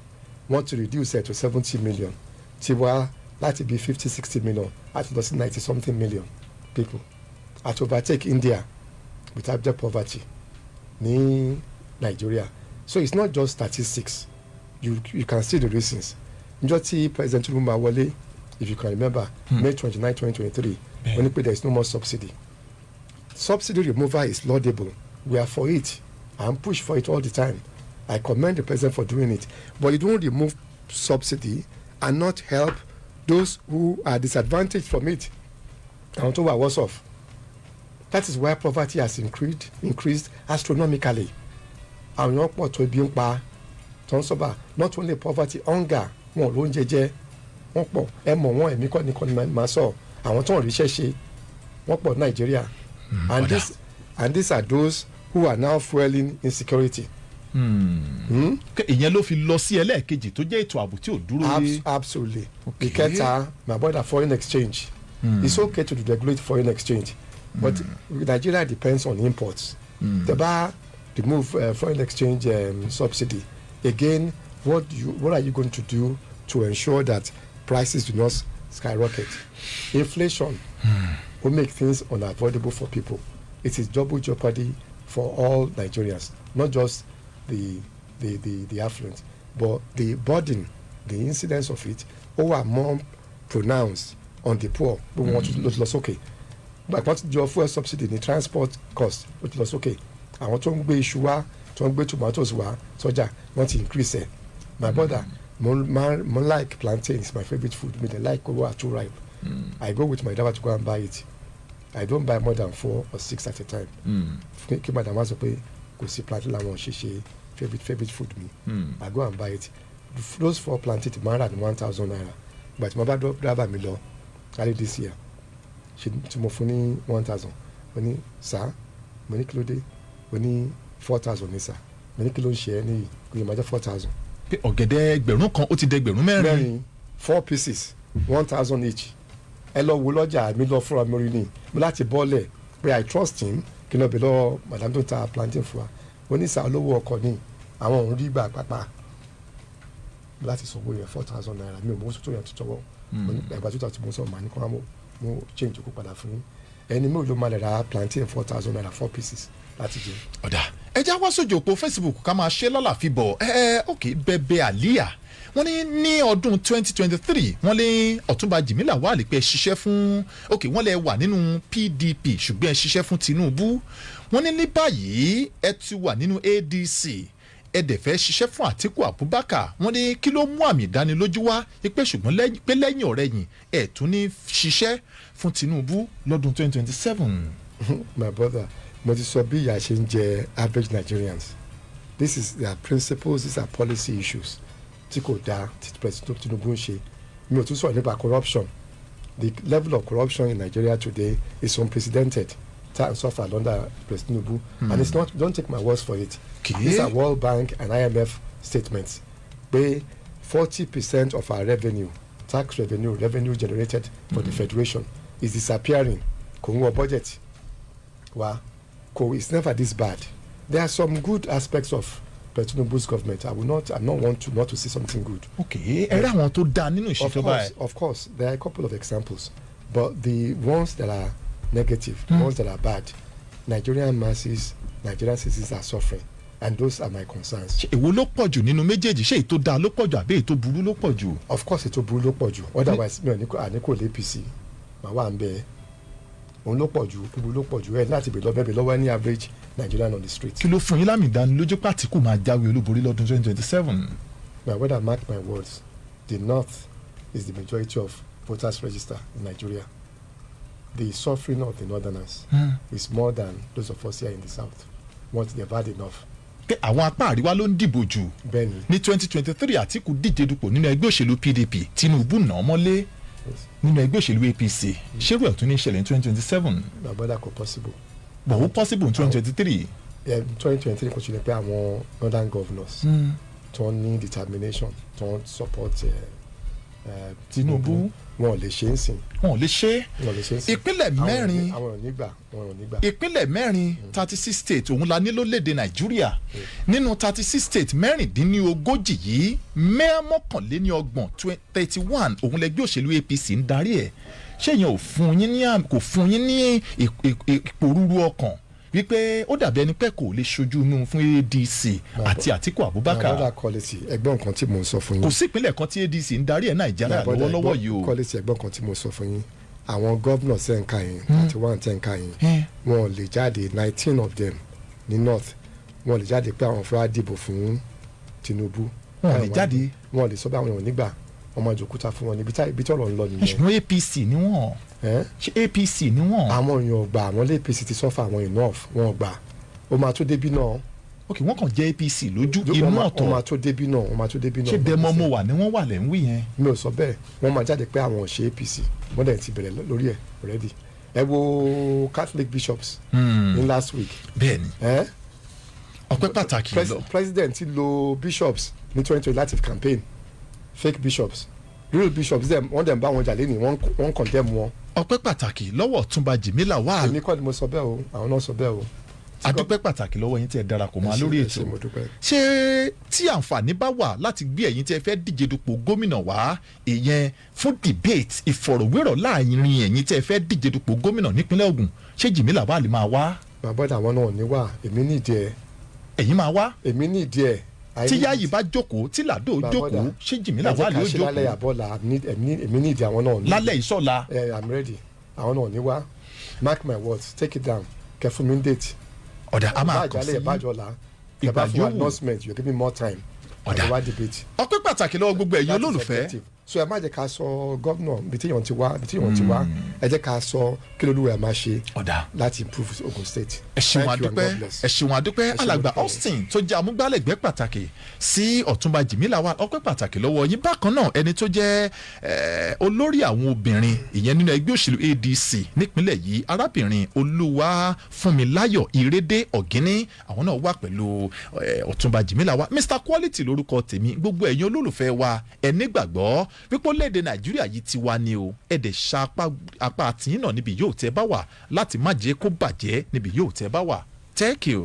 Want to reduce it to 70 million. Tiwa láti be 50-60 million at lọ sí 90 something million people. At overtake India with abject poverty ní Nigeria. So it's not just statistics. You can see the reasons. Njọ́ tí President Tinubu máa wọlé, if you can remember, May 29, 2023, when he said there is no more subsidy. Subsidy removal is laudable. We are for it and push for it all the time. I commend the president for doing it, but you don't remove subsidy and not help those who are disadvantaged from it. And to worse off. That is why poverty has increased astronomically. And not what to be not only poverty, hunger, more ló ń jẹjẹ, wọ́n pọ̀, ẹ mọ̀ wọ́n ẹ̀mí kọ́ ni máa sọ, àwọn tó ń ríṣẹ́ ṣe, wọ́n pọ̀ Nigeria. And these are those who are now fueling insecurity. Ìyẹn ló fi lọ sí ẹlẹ́ẹ̀kejì tó jẹ́ ètò ààbò tí ò dúró rí. Absolutely. Ìkẹta, my brother, foreign exchange. It's okay to regulate foreign exchange, but Nigeria depends on imports. The bar remove foreign exchange subsidy. Again, what are you going to do to ensure that prices do not skyrocket? Inflation will make things unavoidable for people. It is double jeopardy for all Nigerians, not just the affluent, but the burden, the incidence of it, are more pronounced on the poor. We want to lose okay. But what's your fuel subsidy? The transport cost, which was okay. I want to gbé iṣu wá, to gbé tomatoes wá, soja, want to increase it. My brother, mo like plantain. It's my favorite food. Me, they like go too ripe. I go with my daughter to go and buy it. I don't buy more than 4 or 6 at a time. Kí madam wá sọ pé kò sí plantain làwọn ṣe favourite food mi I go and buy it those 4 plantain ti máa ń rà ní 1,000 naira ìgbà tí mo bá dábàá mi lọ early this year tí mo fún ní 1,000 mo ní sá mo ní kí ló dé mo ní 4,000 ní sá mo ní kí ló ń ṣe ẹ́ níyì kò yẹ máa jẹ́ 4,000. pé ọ̀gẹ̀dẹ̀ ẹgbẹ̀rún kan ó ti dẹ ẹgbẹ̀rún mẹ́rin. 4 pieces 1,000 each ẹ lọ wo lọ́jà mi lọ fúnra mi rí ni mo láti bọ́ọ̀lẹ̀ pé I trust him kí lọ́ọ́ bẹ̀ lọ́wọ́ madam tó ta plantain fún wa oníṣà olówó ọkọ̀ ni àwọn òun rí gbà pápá láti sọ owó yẹn 4,000 naira mi ò mọ̀ tó yẹn tó tọwọ́ ẹgbàá tó tà tí mo sọ màá ní kó mo change kó padà fún ẹni mi ò ló máa lè ra plantain 4,000 naira 4 pieces láti jẹ. ọ̀dà ẹja wá sójú òpó Facebook ká máa ṣe lálàfi bọ̀ ok bẹ́bẹ́ àlíyà wọ́n ní ọdún 2023 wọ́n lé Ọ̀túnba Jimi Lawal pé ṣiṣẹ́ fún ok wọ́n lè wà nínú PDP ṣùgbọ́n ẹ ṣiṣẹ́ fún Tinubu wọ́n ní báyìí ẹ ti wà nínú ADC ẹ dẹ̀ fẹ́ ṣiṣẹ́ fún Àtíkù Abubakar wọ́n ní kí ló mú àmì ìdánilójú wá pé ṣùgbọ́n pé lẹ́yìn ọ̀rẹ́yìn ẹ̀ tún ní ṣiṣẹ́ fún Tinubu lọ́dún 2027. My brother mo ti sọ bí ìyà ṣe ń jẹ average Nigerians this is their principles these are policy issues tí kò dáa tí president Tinubu ń ṣe mi ò tún sọ̀rọ̀ nípa corruption the level of corruption in Nigeria today is unprecedented and suffer under President Tinubu and it's not don't take my words for it these are World Bank and IMF statements pé 40% of our revenue tax revenue generated for the federation is disappearing kò ń wọ budget wa it's never this bad there are some good aspects of Tinubu's government I'm not want to not to see something good. okay ẹ rí àwọn tó dáa nínú ìṣèjọba ẹ. Of course there are a couple of examples but the ones that are negative the ones that are bad Nigerian citizens are suffering and those are my concerns. èwo ló pọ̀ jù nínú méjèèjì ṣé èyí tó dáa ló pọ̀ jù àbí èyí tó burú ló pọ̀ jù. of course èyí tó burú ló pọ̀ jù otherwise mi ò ní kò lè APC màá wà ń bẹ òun ló pọ̀ jù burú ló pọ̀ jù ẹ láti bẹ̀ lọ́wọ́ ní average Nigerian on the street. kí ló fún yín lámì ìdánilójú pé Àtíkù máa jáwé olúborí lọ́dún 2027. my brother mark my words the north is the majority of voters register in Nigeria the suffering of the northerners is more than those of us here in the south once they have had enough. pé àwọn apá àríwá ló ń dìbò jù ní 2023 Àtíkù díje dupò nínú ẹgbẹ́ òṣèlú PDP Tinubu nà án mọ́lé nínú ẹgbẹ́ òṣèlú APC ṣérú ẹ̀ tún ní ìṣẹ̀lẹ̀ ní 2027. my brother kò possible. but ó possible in 2023. 2023 kò ṣẹlẹ̀ pé àwọn northern governors tó ní determination tó support Tinubu wọn ò lè ṣe é sìn. wọn ò lè ṣe ìpínlẹ̀ mẹ́rin àwọn ò ní gbà. ìpínlẹ̀ mẹ́rin 36 states òun la ní lórílẹ̀‐èdè Nàìjíríà nínú 36 states mẹ́rìndínlógójì yìí mẹ́ẹ̀mọ́kànléníọgbọ̀n 31 òun lẹ́gbẹ́ òṣèlú APC ń darí ẹ̀ ṣé yẹn kò fún yín ní ìpòrúurú ọkàn wípé ó dàbí ẹni pé kò lè ṣojú inú fún ADC àti Àtíkù Abubakar. my brother quality ẹgbọ́n kan tí mo sọ fún yín. kò sí ìpínlẹ̀ kan tí ADC ń darí ẹ̀ Nàìjíríà lọ́wọ́lọ́wọ́ yìí o. quality ẹgbọ́n kan tí mo sọ fún yín àwọn gómìnà sẹ́ǹkà yẹn 31 tẹ́ǹkà yẹn wọn ò lè jáde 19 of them ní north wọn ò lè jáde pé àwọn fẹ́ dìbò fún Tinubu. wọn ò lè jáde. wọn ò lè sọ pé àwọn èèyàn nígbà ọmọ ìjòkúta fún wọn níbi tí ọ̀rọ̀ ń lọ nìyẹn. ṣùgbọ́n APC ni wọ́n ṣe APC ni wọ́n. àwọn èèyàn gbà àwọn ilé APC ti sọ́fà àwọn enough wọn gbà ó máa tó débí náà. ok wọ́n kàn jẹ́ APC lójú inú ọ̀tọ̀. wọ́n máa tó débí náà ṣé dẹ́mọ́ mo wà ní wọ́n wà lẹ́ ń wí yẹn. mi ò sọ bẹ́ẹ̀ wọ́n máa jáde pé àwọn ò ṣe APC wọ́n dẹ̀ ti bẹ̀rẹ̀ lórí ẹ̀ already. ẹ wo Catholic bishops in last week. bẹ́ẹ̀ni ọpẹ́ pàtàkì lọ. president ti lo bishops ní 2020 láti campaign fake bishops real bishops dem wọ́n dẹ̀ ń bá wọn jà lẹ́nu wọ́n condemn wọn. ọpẹ́ pàtàkì lọ́wọ́ Ọ̀túnba Jimi Lawal. èmi kọ́ ni mo sọ bẹ́ẹ̀ o àwọn náà sọ bẹ́ẹ̀ o. adúpẹ́ pàtàkì lọ́wọ́ yín tí ẹ darapọ̀ mọ́ lórí ètò. ṣé tí àǹfààní bá wà láti gbé ẹ̀yin tí ẹ fẹ́ díje dupò gómìnà wá ìyẹn fún debate ìfọ̀rọ̀wérọ̀ láàrin ẹ̀yin tí ẹ fẹ́ díje dupò gómìnà nípínlẹ̀ Ògùn ṣé Jimi Lawal máa wá. bàbá àwọn náà ní wà èmi ní ìdí ẹ. ẹ̀yin máa wá. èmi ní ìdí ẹ. tí Yayi bá jókòó tí Lado jókòó ṣé Jimi Lawal yóò jókòó. lálẹ́ àbọ̀là èmi ní ìdí àwọn náà. lálẹ́ ìsọ̀la. I'm ready àwọn náà ní wá mark my words take it down kẹfún mi date. ọ̀dà a máa kàn sí ìgbà fún announcement you give me more time. ọ̀dà ọpẹ́ pàtàkì lọ́wọ́ gbogbo ẹ̀yin olólùfẹ́ so ẹ má jẹ́ ká sọ gómìnà bí tí yàn ti wá ẹ jẹ́ ká sọ kí lóluwẹ̀ ẹ máa ṣe láti improve Ogun State. ẹ ṣeun àdúpẹ́ alàgbà Austin tó jẹ́ amúgbálẹ́gbẹ̀ẹ́ pàtàkì sí Ọ̀túnba Jimi Lawal ọpẹ́ pàtàkì lọ́wọ́ yín. bákan náà ẹni tó jẹ́ olórí àwọn obìnrin ìyẹn nínú ẹgbẹ́ òṣèlú ADC nípínlẹ̀ yìí arábìnrin Olúwafúnmiláyọ̀ Ìrédé Ọ̀gíní àwọn náà wà pẹ̀lú Ọ̀túnba Jimi Lawal. Mr Quality lórúkọ tèmi. gbogbo ẹ̀yin olólùfẹ́ wa ẹ nígbàgbọ́ wípé léde Nàìjíríà yìí ti wá ní o ẹ̀dẹ̀ ṣa apá àtìyìn náà níbi yóò tẹ́ bá wà láti má jẹ́ kó bàjẹ́ níbi yóò tẹ́ bá wà. Thank you.